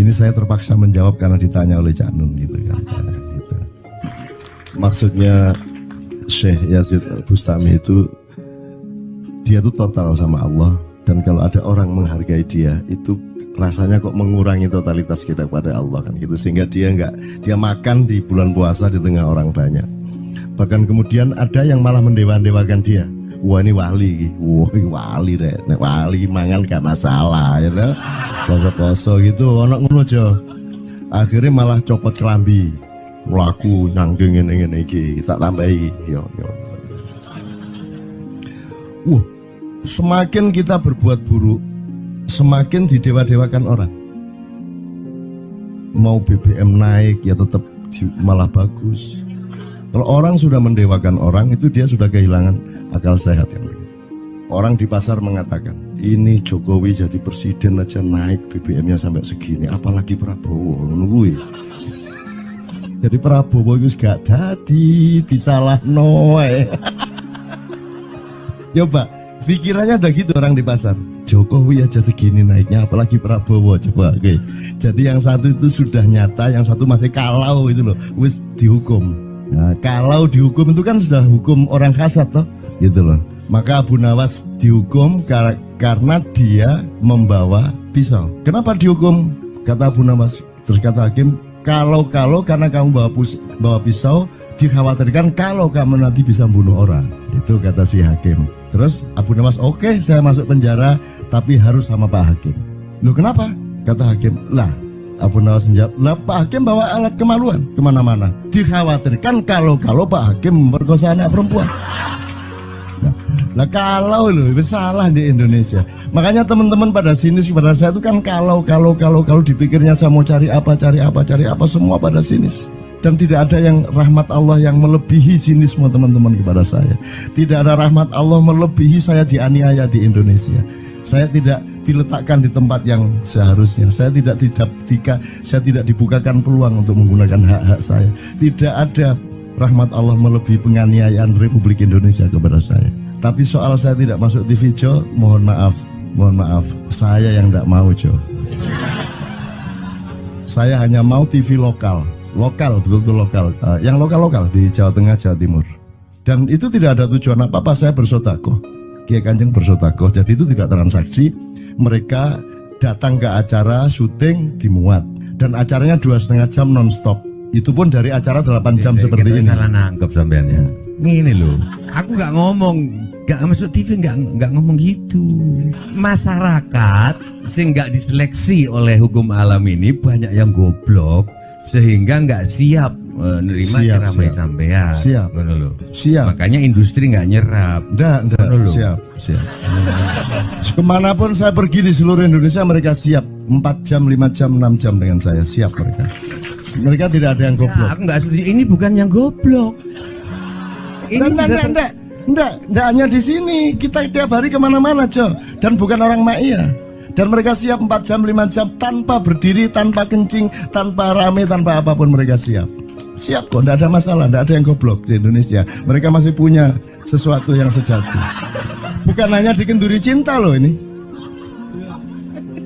[SPEAKER 2] Ini saya terpaksa menjawab karena ditanya oleh Cak Nun gitu kan. Gitu. Maksudnya Syekh Yazid Bustami itu, dia itu total sama Allah. Dan kalau ada orang menghargai dia, itu rasanya kok mengurangi totalitas kita kepada Allah kan gitu. Sehingga dia makan di bulan puasa di tengah orang banyak. Bahkan kemudian ada yang malah mendewa-dewakan dia. Wah ini wali, wali deh. Nek wali mangan gak masalah, ya gitu. Poso-poso gitu, ono ngono aja. Akhirnya malah copot kelambi, melaku nyanggeng ngene iki, tak tambahi. Yo. Semakin kita berbuat buruk, semakin didewa-dewakan orang. Mau BBM naik ya tetap malah bagus. Kalau orang sudah mendewakan orang, itu dia sudah kehilangan akal sehat kan begitu. Orang di pasar mengatakan, ini Jokowi jadi presiden aja naik BBM-nya sampai segini, apalagi Prabowo nungguin. Jadi Prabowo itu gak dadi disalah noe. Coba pikirannya ada gitu orang di pasar. Jokowi aja segini naiknya, apalagi Prabowo, coba. Oke. Jadi yang satu itu sudah nyata, yang satu masih kalau itu loh, wis dihukum. Nah, kalau dihukum itu kan sudah hukum orang kasat toh, gitu loh. Maka Abu Nawas dihukum karena dia membawa pisau. Kenapa dihukum? Kata Abu Nawas. Terus kata hakim, kalau karena kamu bawa pisau, dikhawatirkan kalau kamu nanti bisa bunuh orang. Itu kata si hakim. Terus Abu Nawas, oke, saya masuk penjara, tapi harus sama Pak Hakim. Loh kenapa? Kata hakim, lah Abu Nawas menjawab, lah Pak Hakim bawa alat kemaluan kemana-mana. Dikhawatirkan kalau Pak Hakim memperkosa anak perempuan. Nah kalau loh, salah di Indonesia. Makanya teman-teman pada sinis pada saya itu kan kalau dipikirnya saya mau cari apa, semua pada sinis. Dan tidak ada yang rahmat Allah yang melebihi sinisme teman-teman kepada saya. Tidak ada rahmat Allah melebihi saya dianiaya di Indonesia. Saya tidak diletakkan di tempat yang seharusnya. Saya tidak dibukakan peluang untuk menggunakan hak-hak saya. Tidak ada rahmat Allah melebihi penganiayaan Republik Indonesia kepada saya. Tapi soal saya tidak masuk TV, Jo, mohon maaf, saya yang tidak mau, Jo. Saya hanya mau TV lokal, betul-betul lokal, yang lokal di Jawa Tengah, Jawa Timur. Dan itu tidak ada tujuan apa-apa, saya bersodakoh, Kiai Kanjeng bersodakoh, jadi itu tidak transaksi. Mereka datang ke acara syuting dimuat, dan acaranya 2,5 jam non-stop. Itu pun dari acara 8 jam seperti ini.
[SPEAKER 5] Salah nangkep sampean ya. Ngene loh, aku nggak masuk TV, nggak ngomong gitu. Masyarakat sing nggak diseleksi oleh hukum alam ini banyak yang goblok sehingga nggak siap menerima ceramah sampean. Siap. Makanya industri nggak nyerap.
[SPEAKER 2] Siap. Kemanapun saya pergi di seluruh Indonesia mereka siap. 4 jam, 5 jam, 6 jam dengan saya siap mereka. Mereka tidak ada yang goblok.
[SPEAKER 5] Ya, aku nggak setuju. Ini bukan yang goblok.
[SPEAKER 2] Enggak hanya di sini, kita tiap hari kemana-mana, Jo, dan bukan orang Ma'iyah. Dan mereka siap 4 jam, 5 jam tanpa berdiri, tanpa kencing, tanpa rame, tanpa apapun mereka siap kok, enggak ada masalah, enggak ada yang goblok di Indonesia. Mereka masih punya sesuatu yang sejati. Bukan hanya dikenduri cinta loh ini.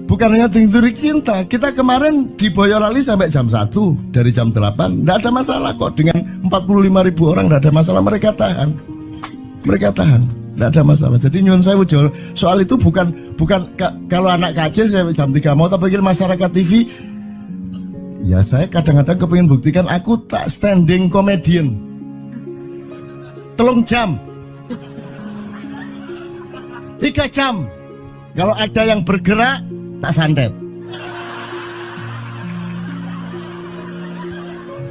[SPEAKER 2] Bukan hanya dikenduri cinta, kita kemarin di Boyolali sampai jam 1, dari jam 8, enggak ada masalah kok, dengan 45.000 orang enggak ada masalah, mereka tahan, enggak ada masalah. Jadi nyuwun sewu, soal itu bukan kalau anak KC sampai jam 3 mau tak pikir masyarakat TV. Ya saya kadang-kadang kepingin buktikan aku tak standing comedian 3 jam 3 jam. Kalau ada yang bergerak tak santet.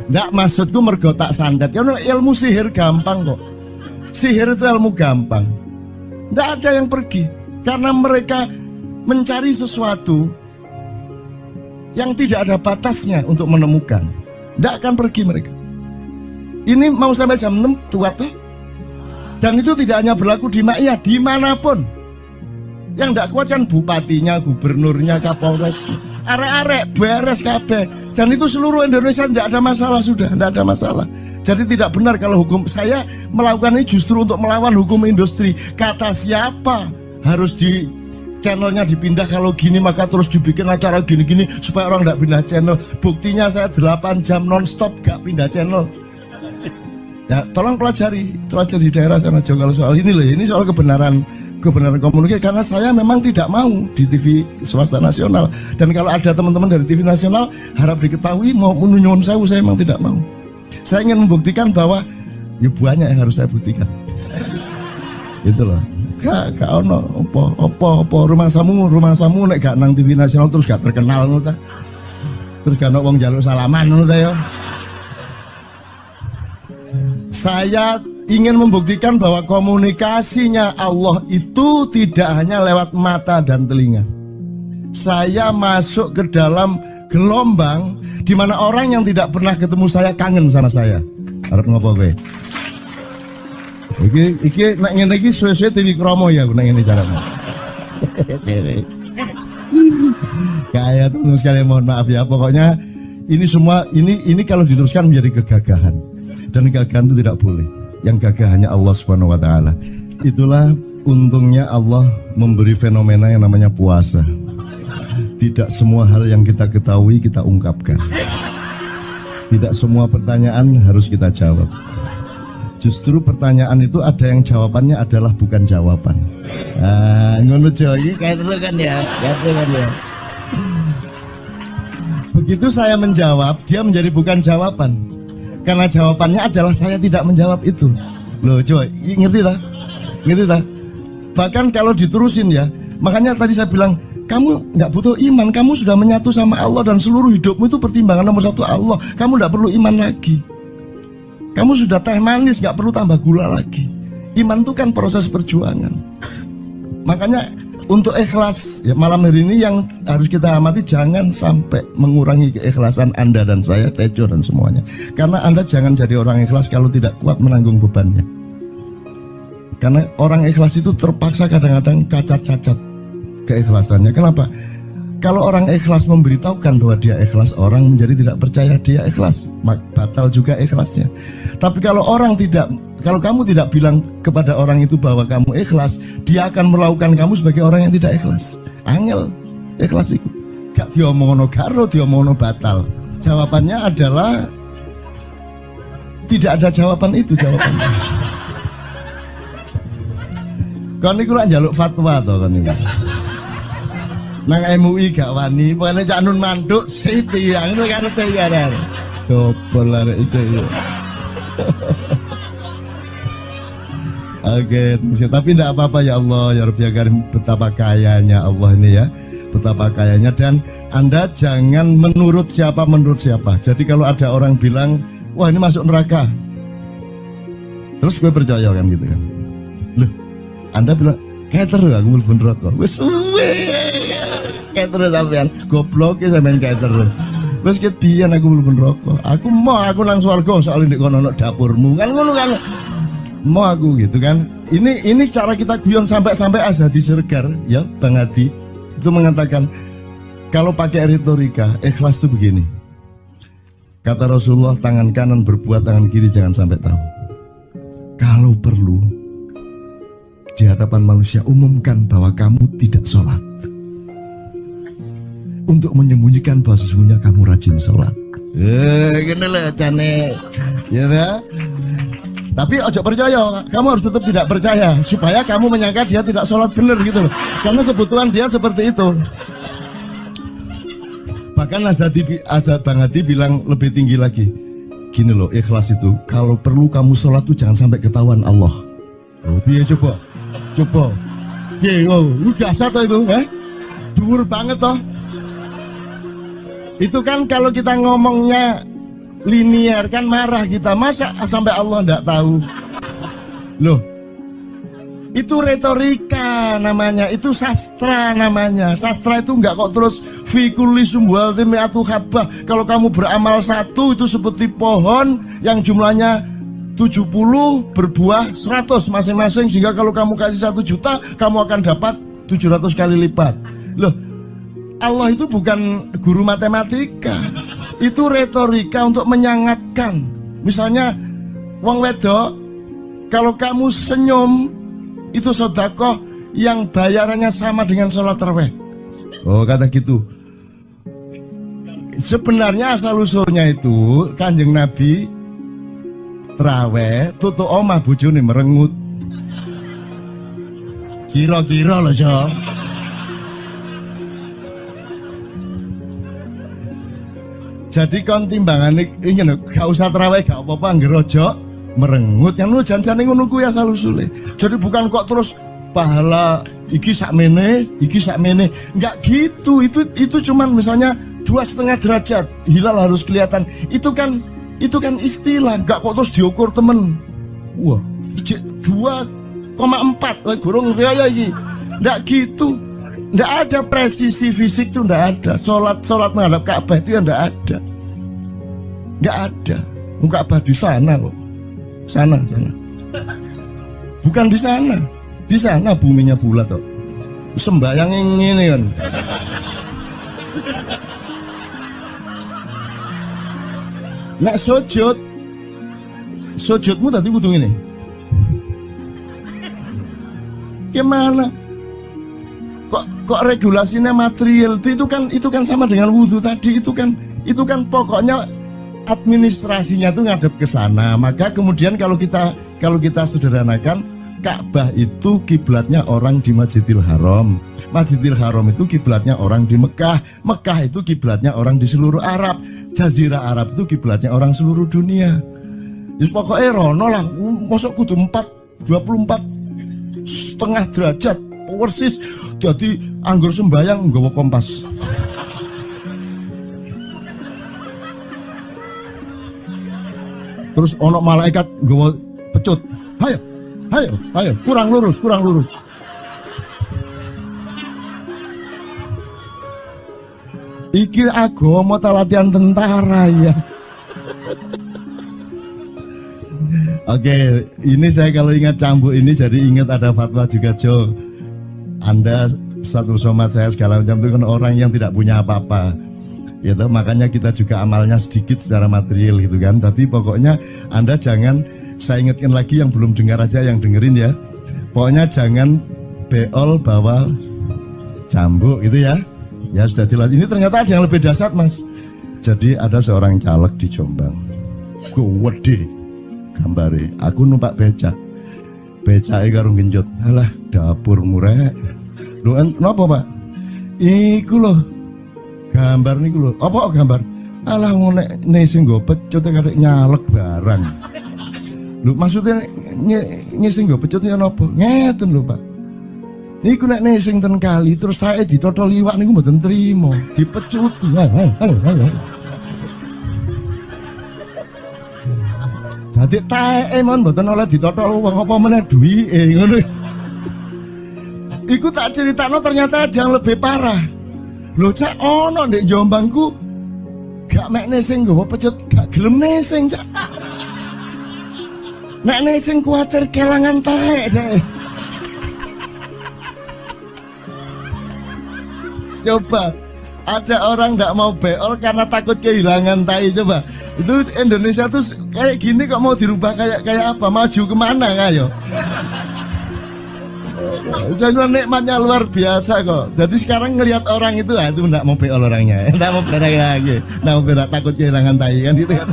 [SPEAKER 2] Nggak, maksudku mergo tak santet. Ya ilmu sihir gampang kok. Sihir itu ilmu gampang. Nggak ada yang pergi karena mereka mencari sesuatu yang tidak ada batasnya untuk menemukan. Nggak akan pergi mereka. Ini mau sampai jam 6 tuat tuh. Dan itu tidak hanya berlaku di Ma'iyah, dimanapun. Yang tidak kuat kan bupatinya, gubernurnya, kapolres, arek-arek beres kabeh. Dan itu seluruh Indonesia tidak ada masalah, sudah tidak ada masalah. Jadi tidak benar kalau hukum, saya melakukan ini justru untuk melawan hukum industri. Kata siapa harus di channelnya dipindah, kalau gini maka terus dibikin acara gini-gini supaya orang tidak pindah channel. Buktinya saya 8 jam non-stop gak pindah channel. Ya tolong pelajari di daerah sana juga kalau soal ini loh, ini soal kebenaran komunikasi, karena saya memang tidak mau di TV swasta nasional. Dan kalau ada teman-teman dari TV nasional harap diketahui mau menunyun saya memang tidak mau. Saya ingin membuktikan bahwa ya banyak yang harus saya buktikan. Itu loh. Gak ono opo rumah samu nek gak nang TV nasional terus gak terkenal ngono ta. Terus gak ono wong njaluk salaman ngono ta ya. Saya ingin membuktikan bahwa komunikasinya Allah itu tidak hanya lewat mata dan telinga. Saya masuk ke dalam gelombang di mana orang yang tidak pernah ketemu saya kangen sama saya. Arep ngopo kowe? Iki nek ngene iki suwe-suwe TV Kromo ya nek ngene carane. Kayak teman sekalian mohon maaf ya, pokoknya ini semua ini kalau diteruskan menjadi kegagahan. Dan kegagahan itu tidak boleh. Yang gagah hanya Allah Subhanahu wa taala. Itulah untungnya Allah memberi fenomena yang namanya puasa. Tidak semua hal yang kita ketahui kita ungkapkan. Tidak semua pertanyaan harus kita jawab. Justru pertanyaan itu ada yang jawabannya adalah bukan jawaban. Ngono iki kayak terus kan ya. Begitu saya menjawab, dia menjadi bukan jawaban. Karena jawabannya adalah saya tidak menjawab itu. Loh coy, ngerti tak? Ngerti tak? Bahkan kalau diterusin ya, makanya tadi saya bilang, kamu nggak butuh iman, kamu sudah menyatu sama Allah dan seluruh hidupmu itu pertimbangan nomor satu Allah. Kamu nggak perlu iman lagi. Kamu sudah teh manis, nggak perlu tambah gula lagi. Iman itu kan proses perjuangan. Makanya untuk ikhlas ya, malam hari ini yang harus kita amati, jangan sampai mengurangi keikhlasan Anda dan saya, Tejo dan semuanya. Karena Anda jangan jadi orang ikhlas kalau tidak kuat menanggung bebannya. Karena orang ikhlas itu terpaksa kadang-kadang cacat-cacat keikhlasannya. Kenapa? Kalau orang ikhlas memberitahukan bahwa dia ikhlas, orang menjadi tidak percaya dia ikhlas, batal juga ikhlasnya. Tapi kalau kamu tidak bilang kepada orang itu bahwa kamu ikhlas, dia akan melakukan kamu sebagai orang yang tidak ikhlas. Angel ikhlas itu gak diomongno karo, diomongno batal. Jawabannya adalah tidak ada jawaban itu jawabannya. Kon niku lak njaluk fatwa to kon niku. Nang MUI gak wani, pokoknya Cak Nun manduk sip ya, ngono karepe ya. Coba lah itu. Oke, tapi tidak apa-apa ya Allah, ya Rabbi ya Karim, betapa kayanya Allah ini ya, betapa kayanya. Dan Anda jangan menurut siapa. Jadi kalau ada orang bilang, wah ini masuk neraka, terus gue percaya kan gitu kan. Loh, Anda bilang, kater aku mlebu neraka. Wis kater sampean, goblok ya sampean kater. Wis ket biyen aku mlebu neraka. Aku nang swarga soalnya ndek kono dapurmu. Kan ngono kan. Mau aku gitu kan. Ini cara kita guyon sampai Azhadi Siregar ya, Bang Hadi itu mengatakan kalau pakai retorika ikhlas itu begini. Kata Rasulullah, tangan kanan berbuat, tangan kiri jangan sampai tahu. Kalau perlu di hadapan manusia umumkan bahwa kamu tidak sholat, untuk menyembunyikan bahwa sesungguhnya kamu rajin sholat. Gini lah cane, ya dah. Tapi ojo percaya, kamu harus tetap tidak percaya supaya kamu menyangka dia tidak sholat benar gitu loh. Karena kebutuhan dia seperti itu. Bahkan Bang Hadi bilang lebih tinggi lagi. Gini loh, ikhlas itu kalau perlu kamu sholat tuh jangan sampai ketahuan Allah. Oh, biar coba. Lu jasa toh itu, dhuwur banget toh. Itu kan kalau kita ngomongnya linear kan marah kita, masa sampai Allah enggak tahu. Loh, itu retorika namanya, itu sastra namanya. Sastra itu enggak kok terus fi kulli sumbuhatin mi'atu habbah. Kalau kamu beramal satu itu seperti pohon yang jumlahnya 70 berbuah 100 masing-masing, sehingga kalau kamu kasih 1 juta kamu akan dapat 700 kali lipat. Loh, Allah itu bukan guru matematika, itu retorika untuk menyangatkan. Misalnya wong wedok, kalau kamu senyum itu sedekah yang bayarannya sama dengan sholat tarawih. Oh, kata gitu. Sebenarnya asal usulnya itu Kanjeng Nabi tarawih tutuk omah bojone merengut. Kira-kira loh Jo. Jadi kon timbangan ini gak usah tarawih gak apa-apa, ngerojo merengut yang lu janjane ngono kuwi asal usule. Jadi bukan kok terus pahala iki sakmene, enggak gitu. Itu cuman misalnya 2,5 derajat hilal harus kelihatan. Itu kan istilah, enggak kok terus diukur temen. Wah, 2,4 gurung raya iki. Enggak gitu. Enggak ada presisi fisik tuh, enggak ada. Salat menghadap Ka'bah itu ya enggak ada. Enggak ada. Ka'bah di sana kok. Sana. Bukan di sana. Di sana buminya bulat kok. Sembayang ini kan. Nek sujudmu tadi butuh ini. Gimana? Kok regulasinya material itu kan sama dengan wudhu tadi, itu kan pokoknya administrasinya tuh ngadep ke sana. Maka kemudian kalau kita sederhanakan, Ka'bah itu kiblatnya orang di Masjidil Haram. Masjidil Haram itu kiblatnya orang di Mekah. Mekah itu kiblatnya orang di seluruh Arab. Jazirah Arab itu kiblatnya orang seluruh dunia. Yus pokoknya rono lah, mosok kudu 24,5 derajat persis. Jadi anggur sembayang nggawa kompas. Terus ono malaikat nggawa pecut. Ayo, kurang lurus. Iki agama ta latihan tentara ya. Oke, ini saya kalau ingat cambuk ini jadi ingat ada fatwa juga Jo. Anda satu sama saya segala macam itu kan orang yang tidak punya apa-apa. Ya toh, makanya kita juga amalnya sedikit secara material gitu kan. Tapi pokoknya Anda jangan, saya ingatkan lagi yang belum dengar aja yang dengerin ya. Pokoknya jangan beol bawa cambuk gitu ya. Ya sudah jelas. Ini ternyata ada yang lebih dahsyat Mas. Jadi ada seorang caleg di Jombang. Gede gambare, aku numpak becak karo genjot. Alah dapur murek. Lho napa Pak? Iku lho. Gambar niku lho. Apa gambar? Alah nek sing nggo pecut karek nyalek barang. Lho maksudnya sing nggo pecut ya napa? Ngeten lho Pak. Niku nek sing ten kali terus saya ditotol liwak niku mboten trimo, dipecuti. Ayo. Dadi taeke mon mboten oleh ditotol wong apa meneh duwike ngono. Iku tak critakno ternyata ada yang lebih parah. Lho cak ono ndek Jombangku gak mek nesing nggawa pecut gak gelem nesing cak. Nek nesing kuwatir kelangan taek deh. Coba ada orang nggak mau beol karena takut kehilangan tai. Coba itu Indonesia tuh kayak gini kok mau dirubah kayak apa? Maju kemana ayo? Udah nikmatnya luar biasa kok. Jadi sekarang ngelihat orang itu itu nggak mau beol orangnya, nggak mau berak lagi, nggak mau berak takut kehilangan tai kan gitu kan?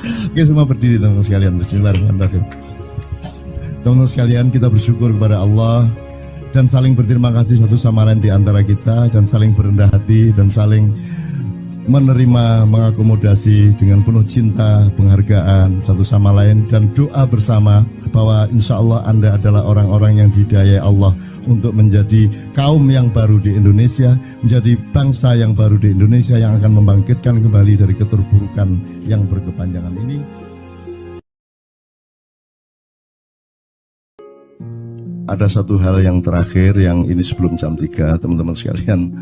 [SPEAKER 2] Oke semua berdiri teman-teman sekalian. Bismillahirrahmanirrahim. Teman-teman sekalian kita bersyukur kepada Allah dan saling berterima kasih satu sama lain di antara kita dan saling berendah hati dan saling menerima, mengakomodasi dengan penuh cinta, penghargaan satu sama lain dan doa bersama bahwa insya Allah Anda adalah orang-orang yang didayai Allah untuk menjadi kaum yang baru di Indonesia, menjadi bangsa yang baru di Indonesia yang akan membangkitkan kembali dari keterpurukan yang berkepanjangan ini. Ada satu hal yang terakhir yang ini sebelum jam 3 teman-teman sekalian.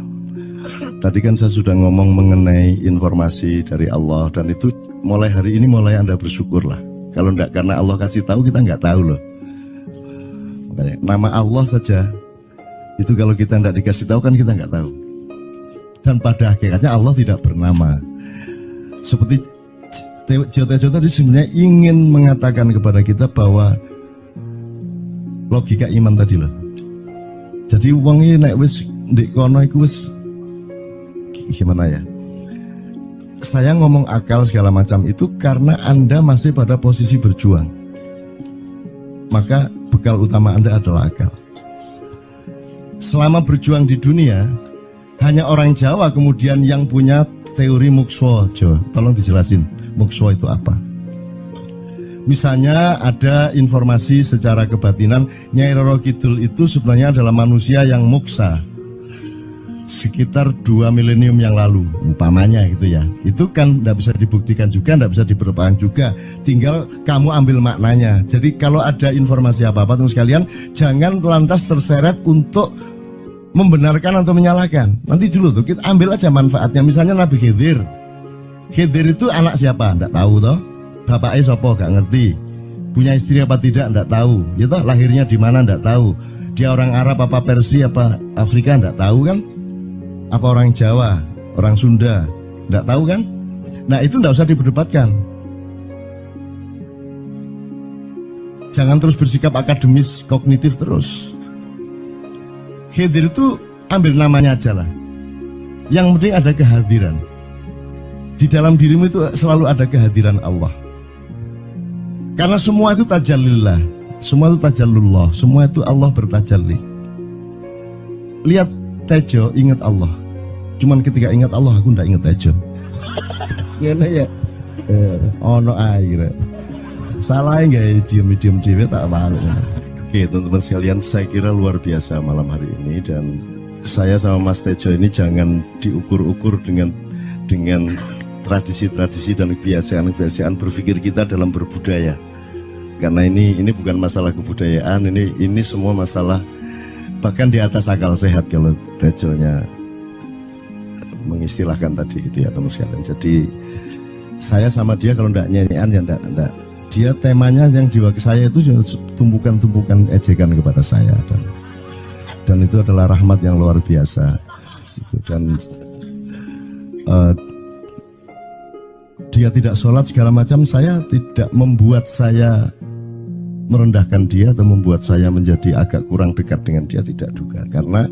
[SPEAKER 2] Tadi kan saya sudah ngomong mengenai informasi dari Allah dan itu mulai hari ini mulai Anda bersyukurlah. Kalau enggak karena Allah kasih tahu kita enggak tahu loh. Makanya, nama Allah saja itu kalau kita enggak dikasih tahu kan kita enggak tahu. Dan pada hakikatnya Allah tidak bernama. Seperti Jotejo tadi sebenarnya ingin mengatakan kepada kita bahwa logika iman tadi loh. Jadi wong iki nek wis ndek kono iku wis gimana ya? Saya ngomong akal segala macam itu karena Anda masih pada posisi berjuang. Maka bekal utama Anda adalah akal. Selama berjuang di dunia, hanya orang Jawa kemudian yang punya teori mukswa. Jawa, tolong dijelasin mukswa itu apa? Misalnya ada informasi secara kebatinan Nyai Roro Kidul itu sebenarnya adalah manusia yang muksa sekitar 2 milenium yang lalu umpamanya gitu ya. Itu kan tidak bisa dibuktikan juga, tidak bisa diperpanjang juga, tinggal kamu ambil maknanya. Jadi kalau ada informasi apa-apa teman sekalian jangan lantas terseret untuk membenarkan atau menyalahkan. Nanti dulu tuh kita ambil aja manfaatnya. Misalnya Nabi Khidir itu anak siapa? Tidak tahu toh. Bapaknya sopo gak ngerti, punya istri apa tidak enggak tahu, ya toh lahirnya di mana enggak tahu, dia orang Arab apa Persia apa Afrika enggak tahu kan, apa orang Jawa, orang Sunda enggak tahu kan. Nah itu enggak usah diperdebatkan. Jangan terus bersikap akademis kognitif terus. Khidir itu ambil namanya aja lah, yang penting ada kehadiran. Di dalam dirimu itu selalu ada kehadiran Allah. Karena semua itu tajallillah, semua itu tajallullah, semua itu Allah bertajalli. Lihat Tejo, ingat Allah. Cuman ketika ingat Allah, aku ndak ingat Tejo. Ngene ya. Ono air. Salah enggak diem-diem dhewe tak waru. Oke, teman-teman sekalian, saya kira luar biasa malam hari ini, dan saya sama Mas Tejo ini jangan diukur-ukur dengan tradisi-tradisi dan kebiasaan-kebiasaan berpikir kita dalam berbudaya. Karena ini bukan masalah kebudayaan, ini semua masalah bahkan di atas akal sehat kalau Tejonya mengistilahkan tadi itu ya teman sekalian. Jadi saya sama dia kalau enggak nyanyian ya enggak. Dia temanya yang jiwa ke saya itu tumpukan-tumpukan ejekan kepada saya, dan itu adalah rahmat yang luar biasa. Dan dia tidak sholat segala macam, saya tidak membuat saya merendahkan dia atau membuat saya menjadi agak kurang dekat dengan dia, tidak juga, karena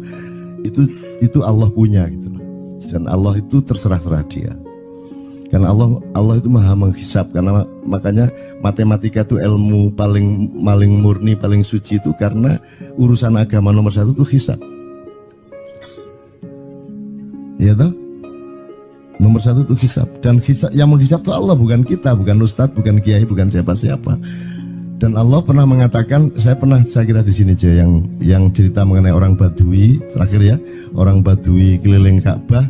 [SPEAKER 2] itu Allah punya gitu loh. Dan Allah itu terserah-serah dia. Karena Allah itu maha menghisap, karena makanya matematika itu ilmu paling murni, paling suci itu karena urusan agama nomor satu itu hisap. Ya toh? Nomor satu itu hisap, dan hisap, yang menghisap itu Allah, bukan kita, bukan ustadz, bukan kiai, bukan siapa-siapa. Dan Allah pernah mengatakan, saya kira di sini aja yang cerita mengenai orang Badui terakhir ya, orang Badui keliling Ka'bah.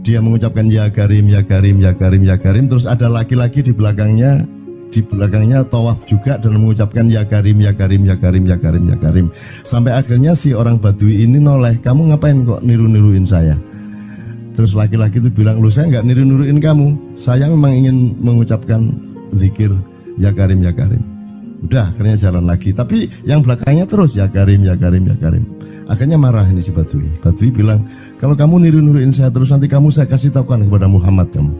[SPEAKER 2] Dia mengucapkan ya Karim, ya Karim, ya Karim, ya Karim. Terus ada laki-laki di belakangnya tawaf juga dan mengucapkan ya Karim, ya Karim, ya Karim, ya Karim, ya Karim. Sampai akhirnya si orang Badui ini noleh, kamu ngapain kok niru-niruin saya? Terus laki-laki itu bilang, loh saya nggak niru-niruin kamu, saya memang ingin mengucapkan zikir ya Karim, ya Karim. Udah akhirnya jalan lagi, tapi yang belakangnya terus ya Karim, ya Karim, ya Karim. Akhirnya marah ini si Badui. Badui bilang, kalau kamu niru-niruin saya terus, nanti saya kasih tahukan kepada Muhammad kamu.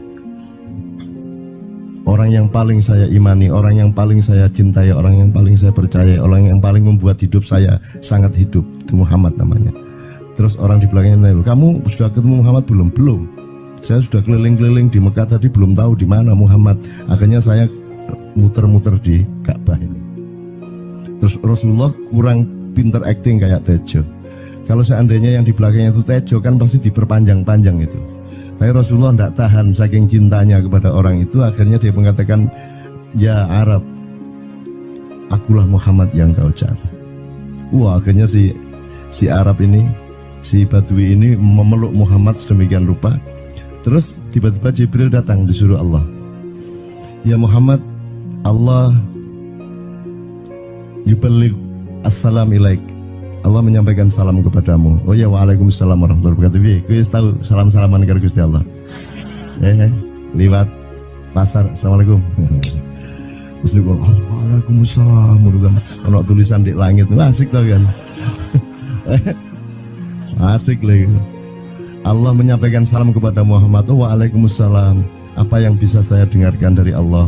[SPEAKER 2] Orang yang paling saya imani, orang yang paling saya cintai, orang yang paling saya percaya, orang yang paling membuat hidup saya sangat hidup, itu Muhammad namanya. Terus orang di belakangnya nanya, kamu sudah ketemu Muhammad belum? Belum. Saya sudah keliling-keliling di Mekah tadi, belum tahu di mana Muhammad. Akhirnya saya muter-muter di Ka'bah ini. Terus Rasulullah kurang pinter acting kayak Tejo. Kalau seandainya yang di belakangnya itu Tejo kan pasti diperpanjang-panjang itu. Tapi Rasulullah tidak tahan saking cintanya kepada orang itu, akhirnya dia mengatakan, ya Arab, akulah Muhammad yang kau cari. Wah, akhirnya si Arab ini, si Badui ini memeluk Muhammad sedemikian rupa. Terus tiba-tiba Jibril datang disuruh Allah. Ya Muhammad, Allah yuballigh assalam ilaik. Allah menyampaikan salam kepadamu. Oh ya, waalaikumsalam warahmatullahi wabarakatuh. Gue tahu salam-salaman karo Gusti Allah. Liwat pasar, assalamualaikum. Terus dia bilang, waalaikumsalam. Ono tulisan di langit, asik tau kan? Asik lagi. Allah menyampaikan salam kepada Muhammad. Oh, waalaikumsalam. Apa yang bisa saya dengarkan dari Allah?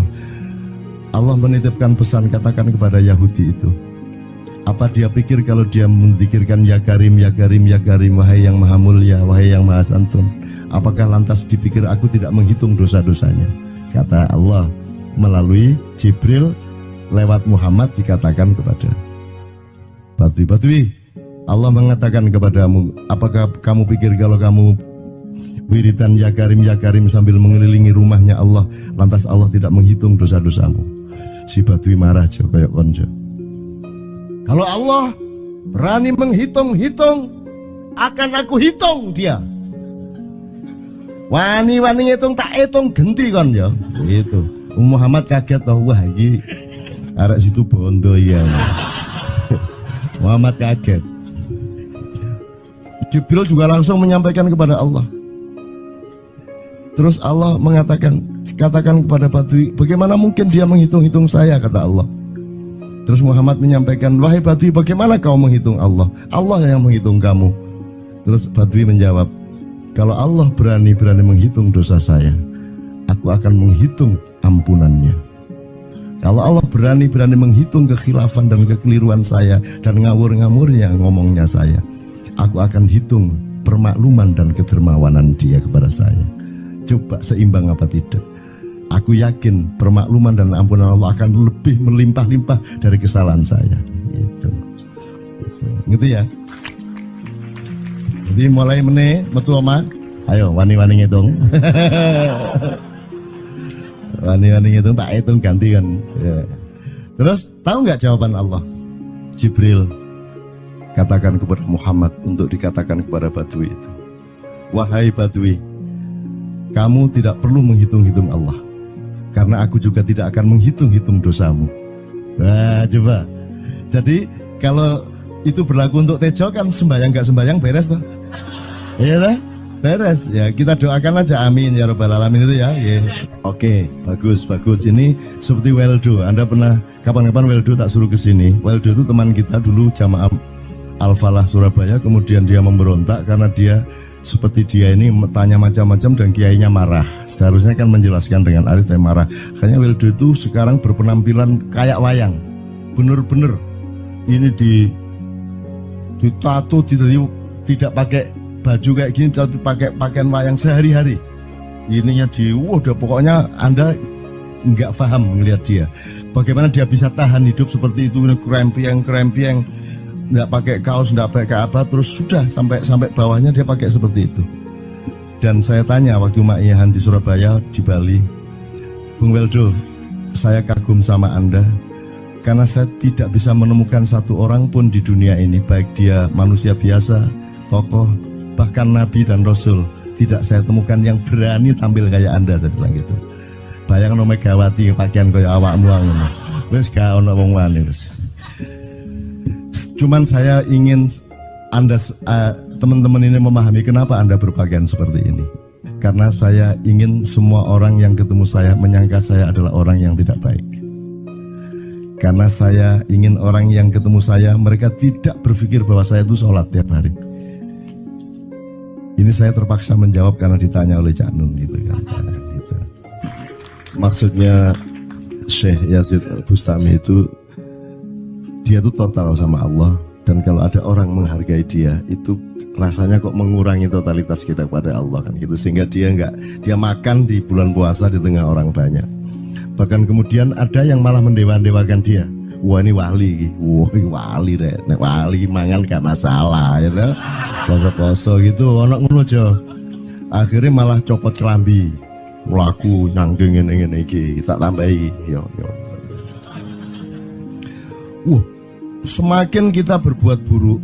[SPEAKER 2] Allah menitipkan pesan, katakan kepada Yahudi itu. Apa dia pikir kalau dia menzikirkan ya Karim, ya Karim, ya Karim, wahai yang maha mulia, wahai yang maha santun, apakah lantas dipikir aku tidak menghitung dosa-dosanya? Kata Allah melalui Jibril lewat Muhammad dikatakan kepada Badui, Allah mengatakan kepadamu, apakah kamu pikir kalau kamu wiridan ya Karim sambil mengelilingi rumahnya Allah, lantas Allah tidak menghitung dosa-dosamu? Si Badui marah jo kayak konjo. Kalau Allah berani menghitung-hitung, akan aku hitung dia. Wani-wani ngitung tak hitung genti kon ya. Gitu. Muhammad kaget toh, wah iki arek situ bondo ya. Muhammad kaget. Jibril juga langsung menyampaikan kepada Allah. Terus Allah mengatakan, katakan kepada Badui, bagaimana mungkin dia menghitung-hitung saya, kata Allah. Terus Muhammad menyampaikan, wahai Badui, bagaimana kau menghitung Allah? Allah yang menghitung kamu. Terus Badui menjawab, kalau Allah berani menghitung dosa saya, aku akan menghitung ampunannya. Kalau Allah berani menghitung kekhilafan dan kekeliruan saya dan ngawur-ngawurnya ngomongnya saya, aku akan hitung permakluman dan kedermawanan dia kepada saya. Coba seimbang apa tidak? Aku yakin permakluman dan ampunan Allah akan lebih melimpah-limpah dari kesalahan saya. Gitu. Gitu ya. Jadi mulai metu omah, Ayo wani-wani ngitung. Wani-wani ngitung tak hitung ganti kan. Ya. Terus tahu nggak jawaban Allah? Jibril katakan kepada Muhammad untuk dikatakan kepada Badui itu. Wahai Badui, kamu tidak perlu menghitung-hitung Allah, karena aku juga tidak akan menghitung-hitung dosamu. Wah, coba. Jadi kalau itu berlaku untuk Tejo kan sembahyang nggak sembahyang beres toh? Iya lah, beres. Ya kita doakan aja amin ya robbal alamin itu ya. Yeah. Oke, bagus. Ini seperti Weldo. Anda pernah kapan-kapan Weldo tak suruh ke sini. Weldo itu teman kita dulu jamaah Al-Falah Surabaya, kemudian dia memberontak karena dia seperti dia ini tanya macam-macam dan kiainya marah. Seharusnya kan menjelaskan dengan arif yang marah. Kayaknya Weldo itu sekarang berpenampilan kayak wayang. Bener-bener ini ditato, tidak pakai baju kayak gini, tapi pakai pakaian wayang sehari-hari. Ininya udah pokoknya Anda nggak paham melihat dia. Bagaimana dia bisa tahan hidup seperti itu, krempieng, nggak pakai kaos, nggak pakai apa, terus sudah sampai bawahnya dia pakai seperti itu. Dan saya tanya waktu Ma'iyahan di Surabaya, di Bali, Bung Weldo, saya kagum sama Anda karena saya tidak bisa menemukan satu orang pun di dunia ini, baik dia manusia biasa, tokoh, bahkan Nabi dan Rasul, tidak saya temukan yang berani tampil kayak Anda. Saya bilang gitu. Bayang no Megawati pakaian kayak awakmu ngono. Wis gak ono wong wani wis. Cuman saya ingin Anda teman-teman ini memahami kenapa Anda berpakaian seperti ini. Karena saya ingin semua orang yang ketemu saya menyangka saya adalah orang yang tidak baik. Karena saya ingin orang yang ketemu saya, mereka tidak berpikir bahwa saya itu sholat tiap hari. Ini saya terpaksa menjawab karena ditanya oleh Cak Nun gitu kan. Gitu. Maksudnya Syekh Yazid Bustami itu, dia itu total sama Allah, dan kalau ada orang menghargai dia itu rasanya kok mengurangi totalitas kita kepada Allah kan gitu, sehingga dia makan di bulan puasa di tengah orang banyak. Bahkan kemudian ada yang malah mendewa-dewakan dia. Wah ini wali, wali deh, nek wali mangan gak masalah ya gitu. Poso-poso gitu, ono ngono aja. Akhirnya malah copot kelambi, mlaku nanggung ngene iki, tak tambahi yo. Semakin kita berbuat buruk,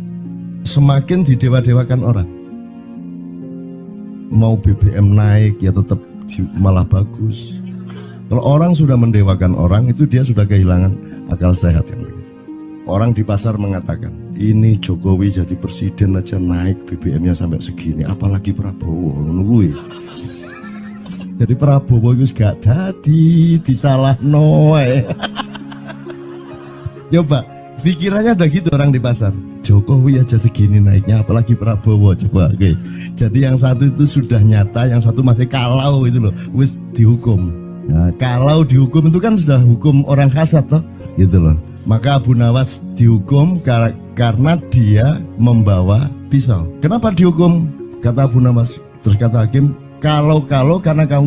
[SPEAKER 2] semakin didewa-dewakan orang. Mau BBM naik ya tetap malah bagus. Kalau orang sudah mendewakan orang, itu dia sudah kehilangan akal sehat yang begitu. Orang di pasar mengatakan, ini Jokowi jadi presiden aja naik BBM-nya sampai segini, apalagi Prabowo nungguin. Jadi Prabowo itu gak dadi disalahno. Coba pikirannya ada gitu orang di pasar. Jokowi aja segini naiknya, apalagi Prabowo. Coba, oke. Jadi yang satu itu sudah nyata, yang satu masih kalau itu loh, wis dihukum. Nah, kalau dihukum itu kan sudah hukum orang hasad toh, gitu loh. Maka Abu Nawas dihukum karena dia membawa pisau. Kenapa dihukum? Kata Abu Nawas. Terus kata hakim, kalau karena kamu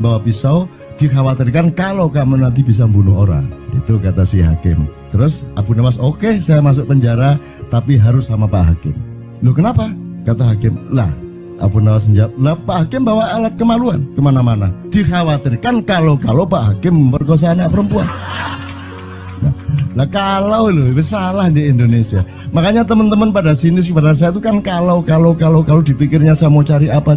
[SPEAKER 2] bawa pisau, dikhawatirkan kalau kamu nanti bisa bunuh orang. Itu kata si hakim. Terus Abu Nawas, oke, saya masuk penjara, tapi harus sama Pak Hakim. Loh kenapa? Kata hakim, lah Abu Nawas menjawab, lah Pak Hakim bawa alat kemaluan kemana-mana. Dikhawatirkan kalau Pak Hakim memperkosa anak perempuan. Nah kalau loh, salah di Indonesia. Makanya teman-teman pada sinis kepada saya itu kan kalau dipikirnya saya mau cari apa,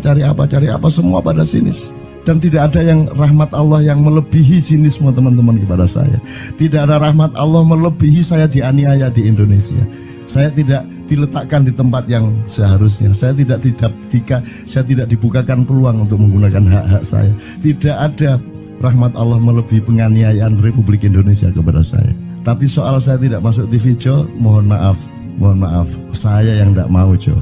[SPEAKER 2] semua pada sinis. Dan tidak ada yang rahmat Allah yang melebihi sinisme teman-teman kepada saya. Tidak ada rahmat Allah melebihi saya dianiaya di Indonesia. Saya tidak diletakkan di tempat yang seharusnya. Saya tidak dibukakan peluang untuk menggunakan hak-hak saya. Tidak ada rahmat Allah melebihi penganiayaan Republik Indonesia kepada saya. Tapi soal saya tidak masuk TV Jo, mohon maaf, saya yang tidak mau Jo.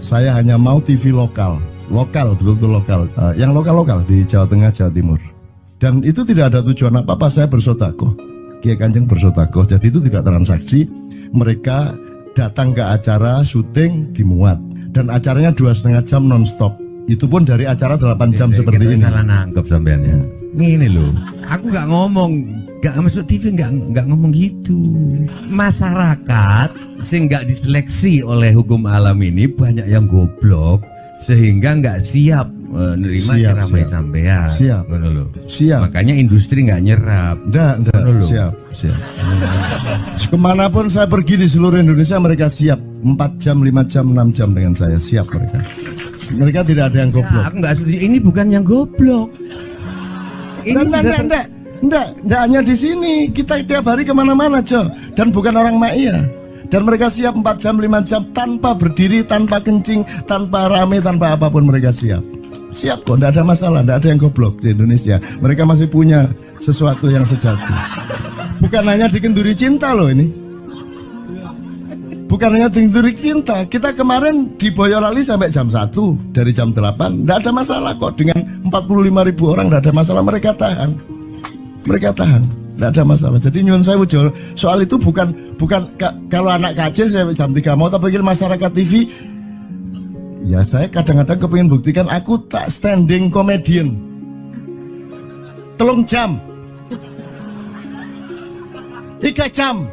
[SPEAKER 2] Saya hanya mau TV lokal, betul-betul lokal, yang lokal di Jawa Tengah, Jawa Timur. Dan itu tidak ada tujuan apa-apa, saya bersodakoh. Kiai Kanjeng bersodakoh, jadi itu tidak transaksi. Mereka datang ke acara syuting dimuat, dan acaranya 2,5 jam non-stop. Itu pun dari acara 8 jam seperti ini.
[SPEAKER 5] Salah nangkep sampean ya. Ini loh, aku nggak ngomong Gak masuk TV nggak ngomong gitu. Masyarakat sing nggak diseleksi oleh hukum alam ini banyak yang goblok sehingga nggak siap menerima ceramah sampean.
[SPEAKER 2] Siap. Siap.
[SPEAKER 5] Makanya industri nggak nyerap.
[SPEAKER 2] Nggak. Siap. Kemanapun saya pergi di seluruh Indonesia mereka siap 4 jam, 5 jam, 6 jam dengan saya siap mereka. Mereka tidak ada yang goblok.
[SPEAKER 5] Ya, aku nggak setuju. Ini bukan yang goblok.
[SPEAKER 2] Enggak hanya di sini, kita tiap hari kemana-mana, Jo. Dan bukan orang Maia. Dan mereka siap 4 jam, 5 jam tanpa berdiri, tanpa kencing, tanpa rame, tanpa apapun mereka siap. Siap kok, enggak ada masalah, enggak ada yang goblok di Indonesia. Mereka masih punya sesuatu yang sejati. Bukan hanya dikenduri cinta loh ini. Bukan hanya dikenduri cinta. Kita kemarin di Boyolali sampai jam 1, dari jam 8. Enggak ada masalah kok, dengan 45.000 orang enggak ada masalah, mereka tahan. Tidak ada masalah. Jadi nyuwun sewu soal itu bukan kalau anak KJ saya jam 3 mau tak pikir masyarakat TV. Ya saya kadang-kadang kepingin buktikan aku tak standing comedian 3 jam 3 jam.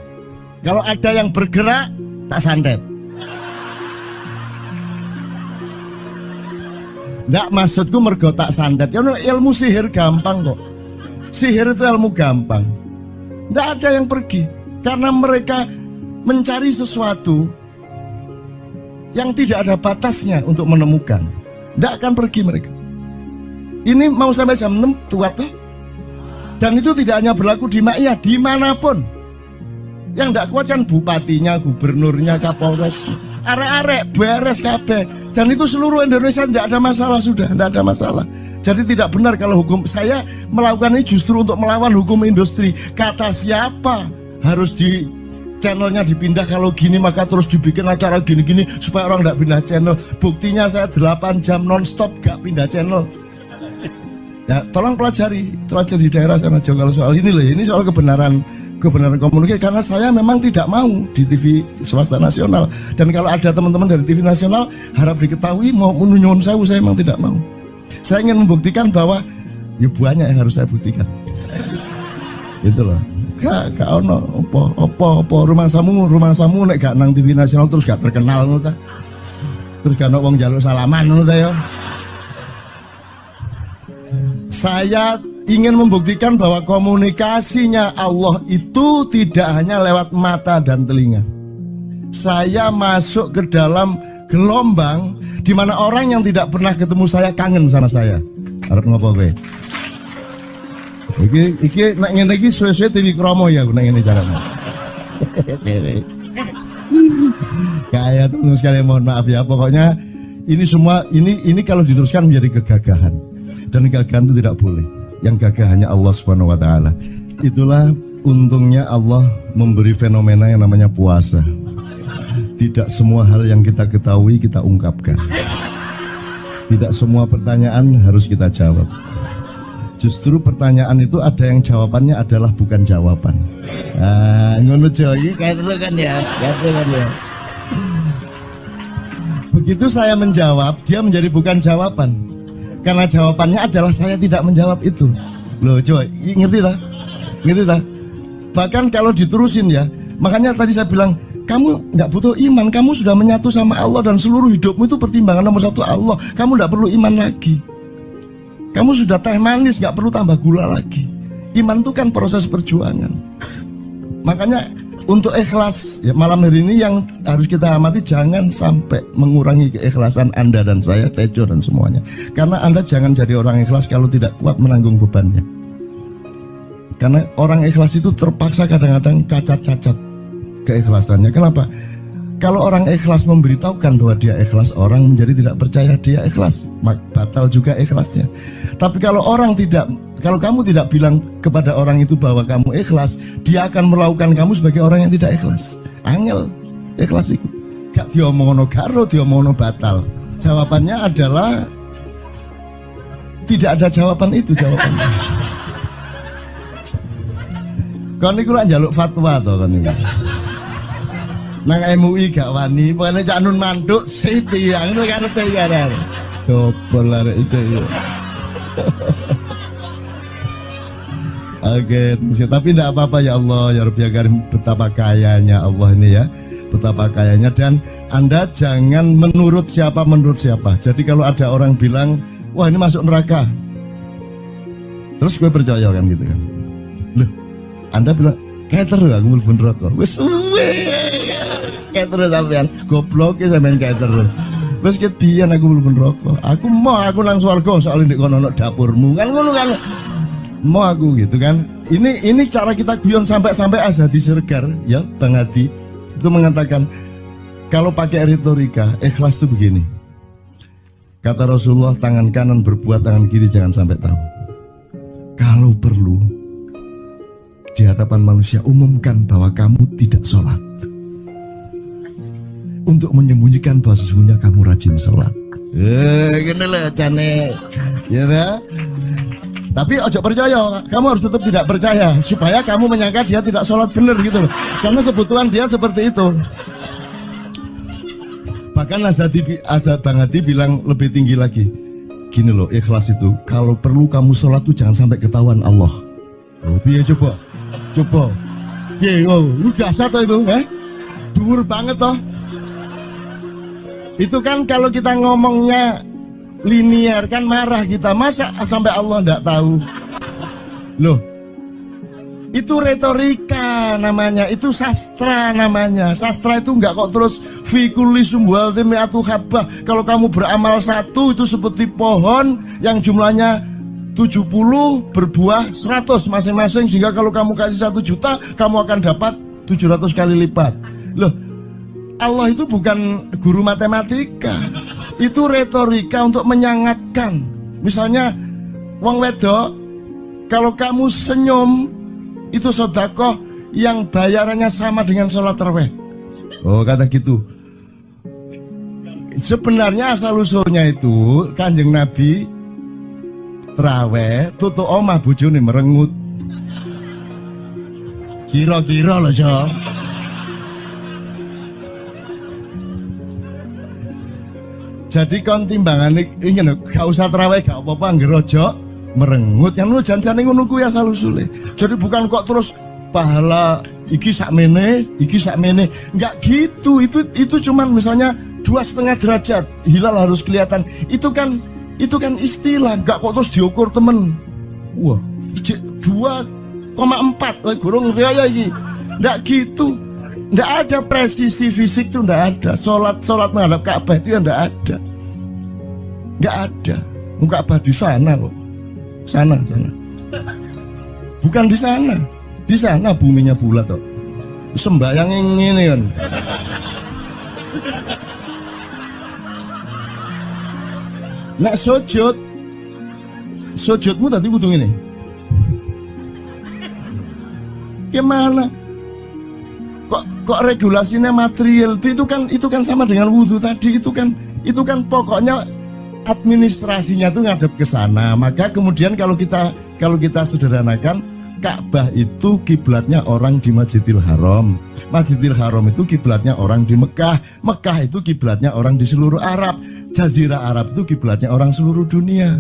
[SPEAKER 2] Kalau ada yang bergerak tak santet. Nggak, maksudku mergo tak santet. Ilmu sihir gampang kok. Sihir itu ilmu gampang. Tidak ada yang pergi karena mereka mencari sesuatu yang tidak ada batasnya untuk menemukan. Tidak akan pergi mereka. Ini mau sampai jam 6 tuat tuh. Dan itu tidak hanya berlaku di Maia, dimanapun. Yang tidak kuat kan bupatinya, gubernurnya, kapolres, arek-arek beres kabeh. Dan itu seluruh Indonesia tidak ada masalah sudah, tidak ada masalah. Jadi tidak benar kalau hukum saya melakukan ini justru untuk melawan hukum industri. Kata siapa harus di channelnya dipindah, kalau gini maka terus dibikin acara gini-gini supaya orang tidak pindah channel. Buktinya saya 8 jam non-stop gak pindah channel. Ya tolong pelajari di daerah sana juga kalau soal ini loh. Ini soal kebenaran komunikasi, karena saya memang tidak mau di TV swasta nasional. Dan kalau ada teman-teman dari TV nasional harap diketahui mau menyunyun saya memang tidak mau. Saya ingin membuktikan bahwa ya banyak yang harus saya buktikan. Gitu loh. Gak ono opo rumah samu nek gak nang TV nasional terus gak terkenal ngono ta. Terus gak ono wong njaluk salaman ngono ta ya. Saya ingin membuktikan bahwa komunikasinya Allah itu tidak hanya lewat mata dan telinga. Saya masuk ke dalam gelombang di mana orang yang tidak pernah ketemu saya kangen sama saya. Arep ngopo kowe? Iki nek ngene iki suwe-suwe TV Kromo ya nek ngene carane. Kayak terus sekali mohon maaf ya, pokoknya ini semua ini kalau diteruskan menjadi kegagahan. Dan kegagahan itu tidak boleh. Yang gagah hanya Allah Subhanahu wa taala. Itulah untungnya Allah memberi fenomena yang namanya puasa. Tidak semua hal yang kita ketahui kita ungkapkan. Tidak semua pertanyaan harus kita jawab. Justru pertanyaan itu ada yang jawabannya adalah bukan jawaban. Ngono iki kan ya. Begitu saya menjawab, dia menjadi bukan jawaban. Karena jawabannya adalah saya tidak menjawab itu. Loh, coy, ngerti tak? Bahkan kalau diterusin ya, makanya tadi saya bilang kamu nggak butuh iman, kamu sudah menyatu sama Allah dan seluruh hidupmu itu pertimbangan nomor 1 Allah. Kamu nggak perlu iman lagi. Kamu sudah teh manis, nggak perlu tambah gula lagi. Iman itu kan proses perjuangan. Makanya untuk ikhlas ya, malam hari ini yang harus kita amati, jangan sampai mengurangi keikhlasan Anda dan saya, Tejo dan semuanya. Karena Anda jangan jadi orang ikhlas kalau tidak kuat menanggung bebannya. Karena orang ikhlas itu terpaksa kadang-kadang cacat-cacat keikhlasannya. Kenapa? Kalau orang ikhlas memberitahukan bahwa dia ikhlas, orang menjadi tidak percaya dia ikhlas, batal juga ikhlasnya. Tapi kalau kamu tidak bilang kepada orang itu bahwa kamu ikhlas, dia akan melakukan kamu sebagai orang yang tidak ikhlas. Angel ikhlas itu gak diomongno karo, diomongno batal. Jawabannya adalah tidak ada jawaban itu jawabannya. Kon niku lak njaluk fatwa to kon niku. Nang MUI gak wani, pokoknya Cak Nun manduk sip ya, ngono karepe ya. Coba lah itu. Oke, tapi tidak apa-apa ya Allah, ya Rabbi ya Karim, betapa kayanya Allah ini ya, betapa kayanya. Dan Anda jangan menurut siapa. Jadi kalau ada orang bilang, wah ini masuk neraka, terus gue percaya kan gitu kan. Loh, Anda bilang, kayak terus aku mlebu neraka. Wis kayak terus sampean, goblok ya sampean kayak terus. Wis ket biyen aku mlebu neraka. Aku nang swarga soal ndek kono dapurmu. Kan ngono kan. Mau aku gitu kan. Ini cara kita guyon sampai Azhadi Siregar ya Bang Hadi itu mengatakan kalau pakai retorika ikhlas itu begini. Kata Rasulullah, tangan kanan berbuat, tangan kiri jangan sampai tahu. Kalau perlu di hadapan manusia umumkan bahwa kamu tidak sholat, untuk menyembunyikan bahwa sesungguhnya kamu rajin sholat. Gini lah cane ya dah. Tapi ojo percaya, kamu harus tetap tidak percaya supaya kamu menyangka dia tidak sholat benar gitu loh. Karena kebutuhan dia seperti itu. Bahkan Bang Hadi bilang lebih tinggi lagi. Gini loh, ikhlas itu kalau perlu kamu sholat tuh jangan sampai ketahuan Allah. Oh, biar coba. Biar, lu jasa toh itu, dhuwur banget toh. Itu kan kalau kita ngomongnya linear kan marah kita, masa sampai Allah enggak tahu. Loh, itu retorika namanya, itu sastra namanya. Sastra itu enggak kok terus fi kulli sumbuhatin mi'atu habbah. Kalau kamu beramal satu itu seperti pohon yang jumlahnya 70 berbuah 100 masing-masing, sehingga kalau kamu kasih 1 juta kamu akan dapat 700 kali lipat. Loh, Allah itu bukan guru matematika. Itu retorika untuk menyangatkan. Misalnya wong wedok, kalau kamu senyum itu sedekah yang bayarannya sama dengan sholat tarawih. Oh, kata gitu. Sebenarnya asal usulnya itu Kanjeng Nabi tarawih tutuk omah bojone merengut. Kira-kira loh, Jo. Jadi kon timbangan ini lho, gak usah terawih gak apa-apa anggere aja merengut. Yang lu janjane ngono kuwi asal usule. Jadi bukan kok terus pahala iki sakmene, enggak gitu. Itu cuman misalnya 2,5 derajat hilal harus kelihatan. Itu kan istilah, enggak kok terus diukur temen. Wah, 2,4 gurung riaya iki. Enggak gitu. Nggak ada presisi fisik tuh, nggak ada. Sholat menghadap Ka'bah itu ya nggak ada. Nggak ada. Ka'bah di sana loh. Sana. Bukan di sana. Di sana buminya bulat kok. Sembayang ini kan. Nek sujudmu tadi butuh ini. Gimana? Kok regulasinya material itu kan sama dengan wudhu tadi. Itu kan pokoknya administrasinya tuh ngadep ke sana. Maka kemudian kalau kita sederhanakan, Ka'bah itu kiblatnya orang di Masjidil Haram. Masjidil Haram itu kiblatnya orang di Mekah. Mekah itu kiblatnya orang di seluruh Arab. Jazirah Arab itu kiblatnya orang seluruh dunia.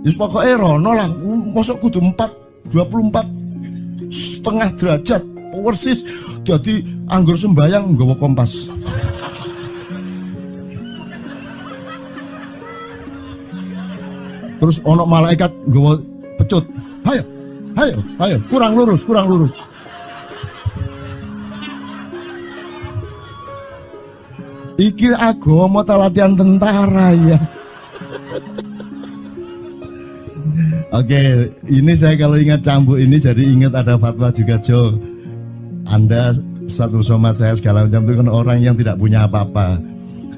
[SPEAKER 2] Just pokoknya rono lah. Masuk kudu 24,5 derajat persis. Jadi anggur sembayang nggawa kompas. Terus ono malaikat nggawa pecut. Hayo, kurang lurus. Iki agama ta latihan tentara ya. Oke, ini saya kalau ingat cambuk ini jadi ingat ada fatwa juga, Jo. Anda satu sama saya segala macam itu kan orang yang tidak punya apa-apa.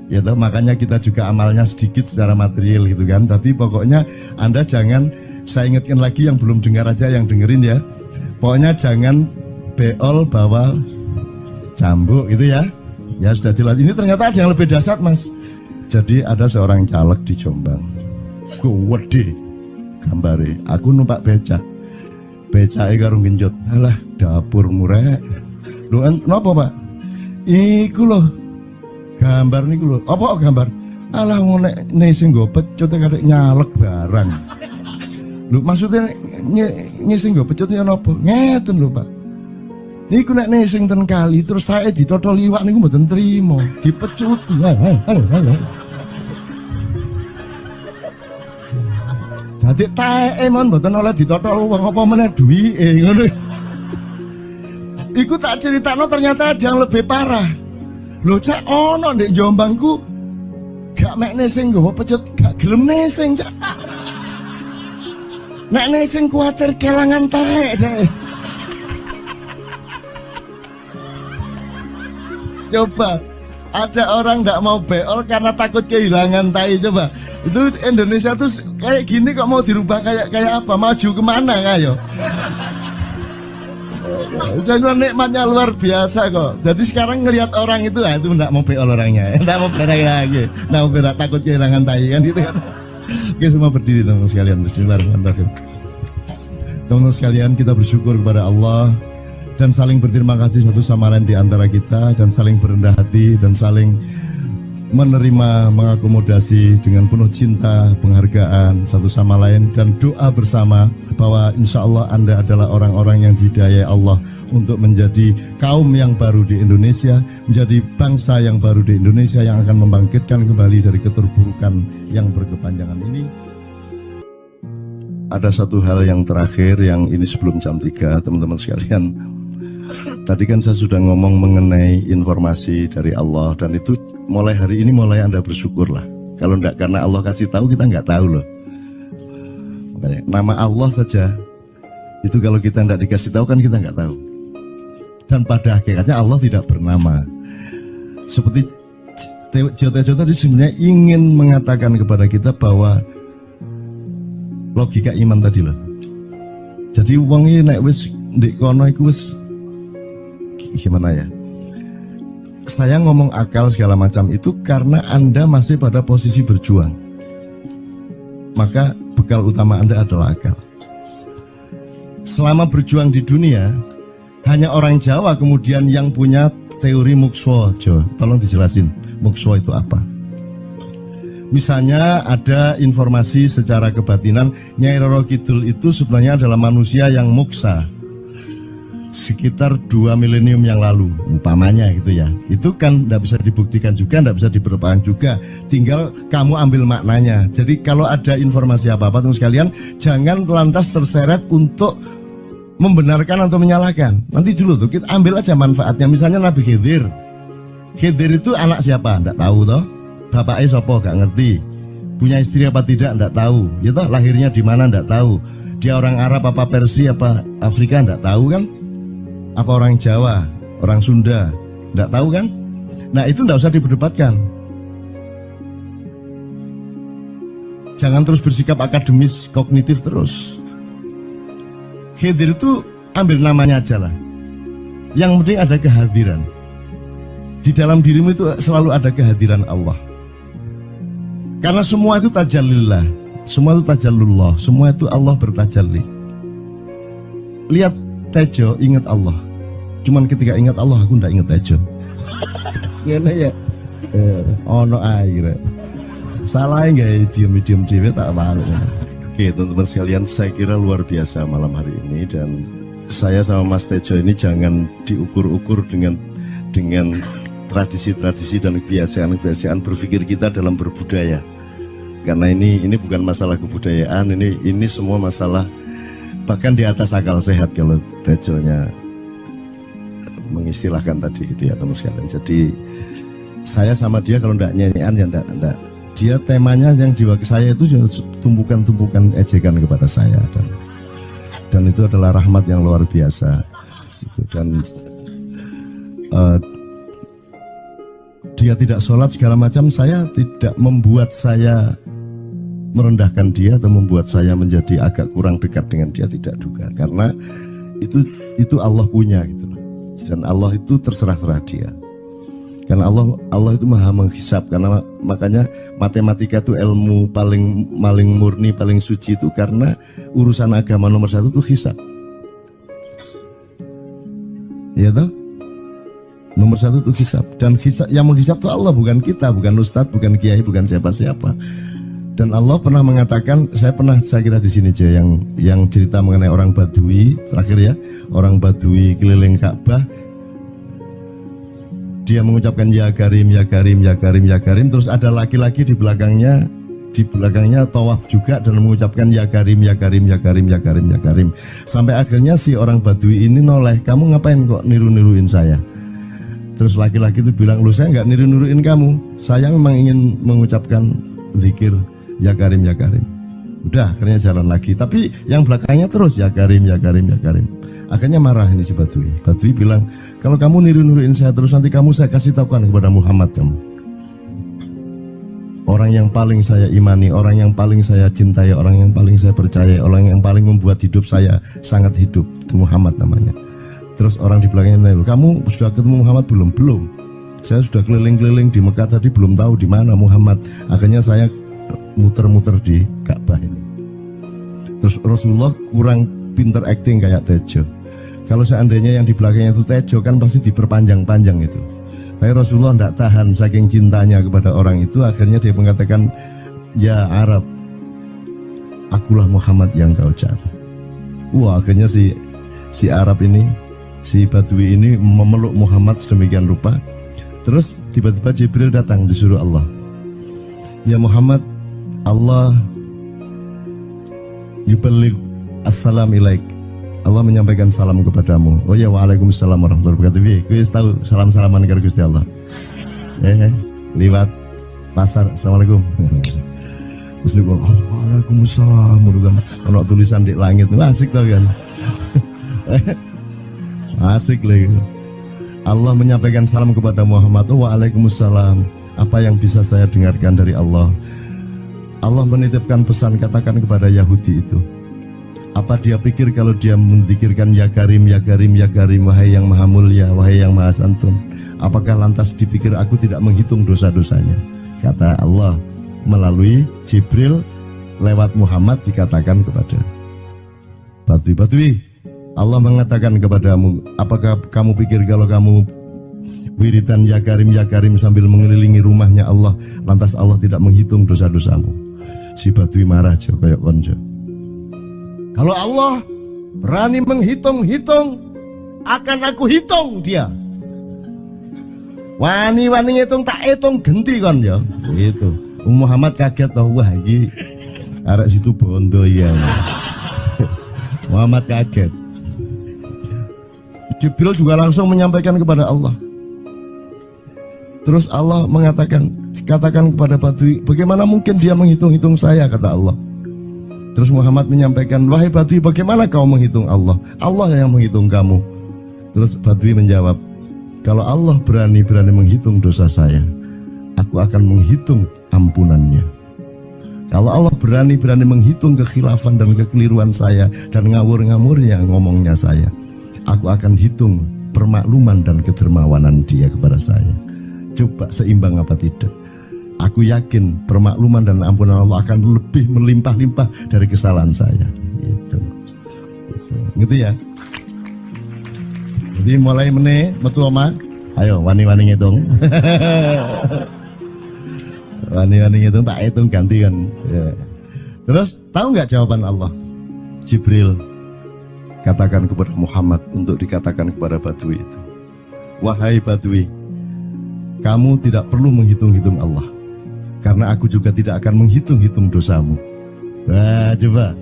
[SPEAKER 2] Ya toh, makanya kita juga amalnya sedikit secara material gitu kan. Tapi pokoknya Anda jangan, saya ingatkan lagi yang belum dengar aja, yang dengerin ya. Pokoknya jangan beol bawa cambuk gitu ya. Ya sudah jelas. Ini ternyata ada yang lebih dahsyat, Mas. Jadi ada seorang caleg di Jombang. Gede gambare. Aku numpak becak. Becake karo genjot. Alah, dapur murek. Lho, napa, Pak? Iku lho. Gambar niku lho. Apa gambar? Alah ngene sing nggo pecut karek nyalek barang. Lho maksudnya ngising nggo pecut ya napa? Ngeten lho, Pak. Niku nek nesing ten kali terus saya ditotol iwak niku mboten trimo, dipecuti. Dadi taeke mon mboten oleh ditotol wong apa meneh duwike ngono. Iku tak critakno ternyata ada yang lebih parah. Lho cak ono ndek Jombangku gak mek nesing nggo pecut, gak gelem nesing cak. Nek nesing kuatir kelangan taek deh. Coba ada orang nggak mau beol karena takut kehilangan tai. Coba itu Indonesia tuh kayak gini kok mau dirubah kayak apa? Maju kemana ayo? Dan nikmatnya luar biasa kok. Jadi sekarang ngelihat orang itu itu nggak mau beol orangnya, nggak mau berak lagi, nggak mau berak takut kehilangan tai kan gitu kan. Oke semua berdiri teman-teman sekalian. Bismillahirrahmanirrahim. Teman-teman sekalian kita bersyukur kepada Allah dan saling berterima kasih satu sama lain di antara kita dan saling berendah hati dan saling menerima mengakomodasi dengan penuh cinta penghargaan satu sama lain dan doa bersama bahwa insya Allah Anda adalah orang-orang yang didayai Allah untuk menjadi kaum yang baru di Indonesia, menjadi bangsa yang baru di Indonesia yang akan membangkitkan kembali dari keterpurukan yang berkepanjangan ini. Ada satu hal yang terakhir yang ini sebelum jam 3 teman-teman sekalian. Tadi kan saya sudah ngomong mengenai informasi dari Allah dan itu mulai hari ini mulai Anda bersyukurlah. Kalau enggak karena Allah kasih tahu kita enggak tahu loh. Makanya nama Allah saja itu kalau kita enggak dikasih tahu kan kita enggak tahu. Dan pada hakikatnya Allah tidak bernama. Seperti Tejo tadi sebenarnya ingin mengatakan kepada kita bahwa logika iman tadi loh. Jadi wong iki nek wis ndek kono iku wis gimana ya? Saya ngomong akal segala macam itu karena Anda masih pada posisi berjuang. Maka bekal utama Anda adalah akal. Selama berjuang di dunia hanya orang Jawa kemudian yang punya teori mukswa. Tolong dijelasin mukswa itu apa? Misalnya ada informasi secara kebatinan Nyai Roro Kidul itu sebenarnya adalah manusia yang muksa sekitar 2 milenium yang lalu umpamanya gitu ya. Itu kan tidak bisa dibuktikan juga, tidak bisa diperlukan juga, tinggal kamu ambil maknanya. Jadi kalau ada informasi apa-apa teman sekalian jangan lantas terseret untuk membenarkan atau menyalahkan. Nanti dulu tuh kita ambil aja manfaatnya. Misalnya Nabi Khidir itu anak siapa? Tidak tahu toh. Bapaknya sopo gak ngerti. Punya istri apa tidak? Tidak tahu. Ya toh lahirnya di mana? Tidak tahu. Dia orang Arab apa Persia apa Afrika? Tidak tahu kan? Apa orang Jawa, orang Sunda? Tidak tahu kan? Nah itu tidak usah diperdebatkan. Jangan terus bersikap akademis, kognitif terus. Khidir itu ambil namanya aja lah. Yang penting ada kehadiran. Di dalam dirimu itu selalu ada kehadiran Allah. Karena semua itu tajallillah, semua itu tajallullah, semua itu Allah bertajalli. Lihat Tejo ingat Allah. Cuman ketika ingat Allah aku ndak ingat Tejo. Gimana ya? Ono air. Salah enggak diem dewe tak malu. Oke teman-teman sekalian, saya kira luar biasa malam hari ini dan saya sama Mas Tejo ini jangan diukur-ukur dengan tradisi-tradisi dan kebiasaan-kebiasaan berpikir kita dalam berbudaya. Karena ini bukan masalah kebudayaan, ini semua masalah bahkan di atas akal sehat kalau Tejonya mengistilahkan tadi itu ya teman sekalian. Jadi saya sama dia kalau ndak nyanyian ya ndak. Dia temanya yang diwakili saya itu tumpukan-tumpukan ejekan kepada saya dan itu adalah rahmat yang luar biasa. Dan dia tidak sholat segala macam, saya tidak membuat saya merendahkan dia atau membuat saya menjadi agak kurang dekat dengan dia, tidak juga, karena itu Allah punya gitu loh. Dan Allah itu terserah-serah dia. Karena Allah itu maha menghisab, karena makanya matematika itu ilmu paling murni, paling suci itu karena urusan agama nomor 1 itu hisab. Ya toh? Nomor 1 itu hisab, dan hisab yang menghisab itu Allah, bukan kita, bukan ustadz, bukan kiai, bukan siapa-siapa. Dan Allah pernah mengatakan, saya kira di sini aja yang cerita mengenai orang Badui terakhir ya, orang Badui keliling Ka'bah, dia mengucapkan ya Karim, ya Karim, ya Karim, ya Karim, terus ada laki-laki di belakangnya tawaf juga dan mengucapkan ya Karim, ya Karim, ya Karim, ya Karim, ya Karim, sampai akhirnya si orang Badui ini noleh, kamu ngapain kok niru-niruin saya? Terus laki-laki itu bilang, lu saya nggak niru-niruin kamu, saya memang ingin mengucapkan zikir ya Karim, ya Karim. Udah akhirnya jalan lagi, tapi yang belakangnya terus ya Karim, ya Karim, ya Karim. Akhirnya marah ini si Badui. Badui bilang, kalau kamu niru-niruin saya terus, nanti saya kasih tahukan kepada Muhammad kamu. Orang yang paling saya imani, orang yang paling saya cintai, orang yang paling saya percaya, orang yang paling membuat hidup saya sangat hidup, itu Muhammad namanya. Terus orang di belakangnya nanya, kamu sudah ketemu Muhammad belum? Belum. Saya sudah keliling-keliling di Mekah tadi, belum tahu di mana Muhammad. Akhirnya saya muter-muter di Ka'bah ini. Terus Rasulullah kurang pinter acting kayak Tejo. Kalau seandainya yang di belakangnya itu Tejo kan pasti diperpanjang-panjang itu. Tapi Rasulullah tidak tahan saking cintanya kepada orang itu, akhirnya dia mengatakan, ya Arab, akulah Muhammad yang kau cari. Wah, akhirnya si Arab ini, si Badui ini memeluk Muhammad sedemikian rupa. Terus tiba-tiba Jibril datang disuruh Allah, ya Muhammad, Allah yuballigh assalam ilaik, Allah menyampaikan salam kepadamu. Oh ya, waalaikumsalam warahmatullahi wabarakatuh. Gue tahu salam-salaman karo Gusti Allah. Liwat pasar, assalamualaikum. Terus dia bilang, waalaikumsalam. Ono tulisan di langit, asik tau kan? Asik lagi. Allah menyampaikan salam kepada Muhammad. Oh, waalaikumsalam. Apa yang bisa saya dengarkan dari Allah? Allah menitipkan pesan, katakan kepada Yahudi itu. Apa dia pikir kalau dia menzikirkan ya Karim, ya Karim, ya Karim, wahai yang maha mulia, wahai yang maha santun, apakah lantas dipikir aku tidak menghitung dosa-dosanya? Kata Allah melalui Jibril lewat Muhammad dikatakan kepada Badui, Allah mengatakan kepadamu, apakah kamu pikir kalau kamu wiridan ya Karim sambil mengelilingi rumahnya Allah, lantas Allah tidak menghitung dosa-dosamu? Si Badui marah jo kayak konjo. Kalau Allah berani menghitung-hitung, akan aku hitung dia. Wani-wani hitung tak hitung genti kon ya. Gitu. Muhammad kaget toh, wah iki arek situ bondo ya. Muhammad kaget. Jibril juga langsung menyampaikan kepada Allah. Terus Allah katakan kepada Badui, bagaimana mungkin dia menghitung-hitung saya, kata Allah. Terus Muhammad menyampaikan, wahai Badui, bagaimana kau menghitung Allah? Allah yang menghitung kamu. Terus Badui menjawab, kalau Allah berani menghitung dosa saya, aku akan menghitung ampunannya. Kalau Allah berani menghitung kekhilafan dan kekeliruan saya dan ngawur-ngawurnya ngomongnya saya, aku akan hitung permakluman dan kedermawanan dia kepada saya. Coba seimbang apa tidak? Aku yakin permakluman dan ampunan Allah akan lebih melimpah-limpah dari kesalahan saya. Gitu. Ngerti ya? Jadi mulai metu oma, ayo wani-wani ngitung. Wani-wani ngitung tak hitung gantian. Ya. Terus tahu nggak jawaban Allah? Jibril katakan kepada Muhammad untuk dikatakan kepada Badui itu, wahai Badui, kamu tidak perlu menghitung-hitung Allah, karena aku juga tidak akan menghitung-hitung dosamu. Wah, coba.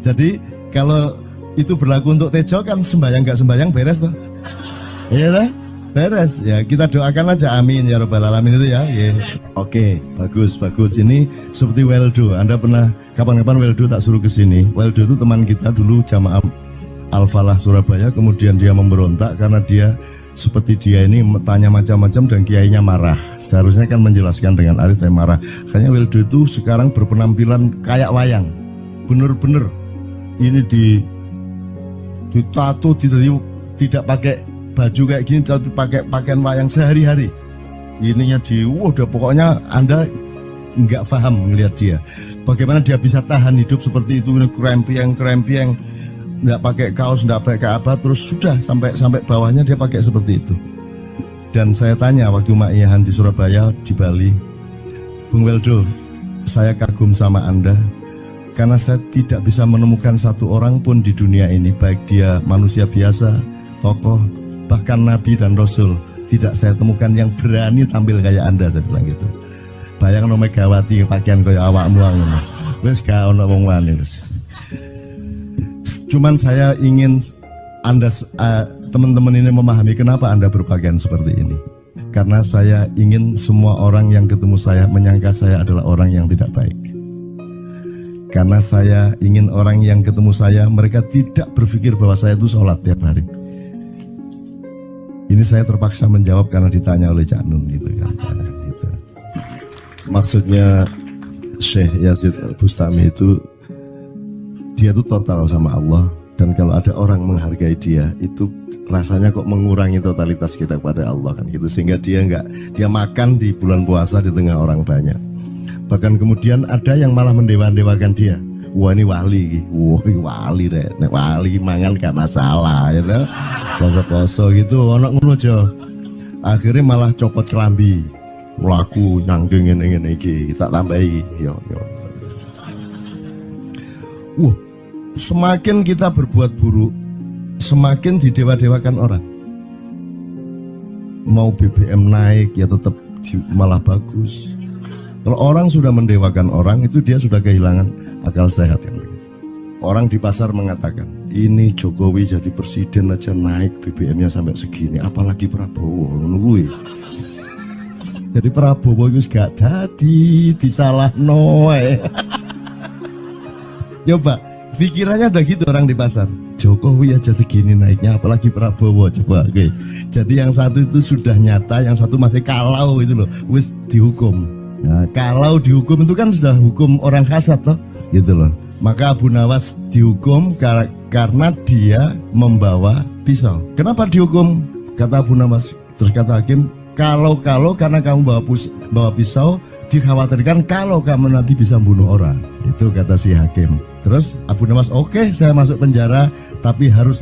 [SPEAKER 2] Jadi kalau itu berlaku untuk Tejo kan sembahyang gak sembahyang beres toh? Iya lah, beres. Ya kita doakan aja, amin ya robbal alamin itu ya. Oke, bagus. Ini seperti Weldo. Anda pernah kapan-kapan Weldo tak suruh ke sini? Weldo itu teman kita dulu jamaah Al-Falah Surabaya, kemudian dia memberontak karena dia seperti dia ini tanya macam-macam dan kiainya marah. Seharusnya kan menjelaskan dengan arif, tapi marah. Kayaknya Weldo itu sekarang berpenampilan kayak wayang. Bener-bener ini ditato, tidak pakai baju kayak gini, tapi pakai pakaian wayang sehari-hari. Ininya udah pokoknya Anda nggak paham melihat dia. Bagaimana dia bisa tahan hidup seperti itu, krempieng, nggak pakai kaos, nggak pakai apa, terus sudah sampai bawahnya dia pakai seperti itu. Dan saya tanya waktu Mak Iyahan di Surabaya, di Bali, Bung Weldo, saya kagum sama Anda karena saya tidak bisa menemukan satu orang pun di dunia ini, baik dia manusia biasa, tokoh, bahkan nabi dan rasul, tidak saya temukan yang berani tampil kayak Anda. Saya bilang gitu. Bayang no Megawati pakaian kayak awakmu ngono. Wis gak ono wong wani wis. Cuman saya ingin Anda teman-teman ini memahami kenapa Anda berpakaian seperti ini. Karena saya ingin semua orang yang ketemu saya menyangka saya adalah orang yang tidak baik. Karena saya ingin orang yang ketemu saya, mereka tidak berpikir bahwa saya itu sholat tiap hari. Ini saya terpaksa menjawab karena ditanya oleh Cak Nun gitu kan. Gitu. Maksudnya Syekh Yazid Bustami itu, dia itu total sama Allah. Dan kalau ada orang menghargai dia, itu rasanya kok mengurangi totalitas kita kepada Allah kan gitu. Sehingga dia makan di bulan puasa di tengah orang banyak. Bahkan kemudian ada yang malah mendewa-dewakan dia. Wah ini wali, wah ini wali deh. Nek wali mangan gak masalah, gitu. Poso-poso gitu, ono ngono aja. Akhirnya malah copot kelambi, melaku nyanggeng ngene iki, tak tambahi. Yo. Wah, semakin kita berbuat buruk, semakin didewa-dewakan orang. Mau BBM naik ya tetap malah bagus. Kalau orang sudah mendewakan orang, itu dia sudah kehilangan akal sehat kan begitu. Orang di pasar mengatakan, ini Jokowi jadi presiden aja naik BBM-nya sampai segini, apalagi Prabowo nungguin. Jadi Prabowo itu gak dadi disalah noe. Coba pikirannya ada gitu orang di pasar. Jokowi aja segini naiknya, apalagi Prabowo, coba. Oke. Jadi yang satu itu sudah nyata, yang satu masih kalau itu loh, wis dihukum. Nah, kalau dihukum itu kan sudah hukum orang kasat toh, gitu loh. Maka Abu Nawas dihukum karena dia membawa pisau. Kenapa dihukum? Kata Abu Nawas. Terus kata hakim, kalau karena kamu bawa pisau, dikhawatirkan kalau kamu nanti bisa bunuh orang. Itu kata si hakim. Terus Abu Nawas, oke, saya masuk penjara, tapi harus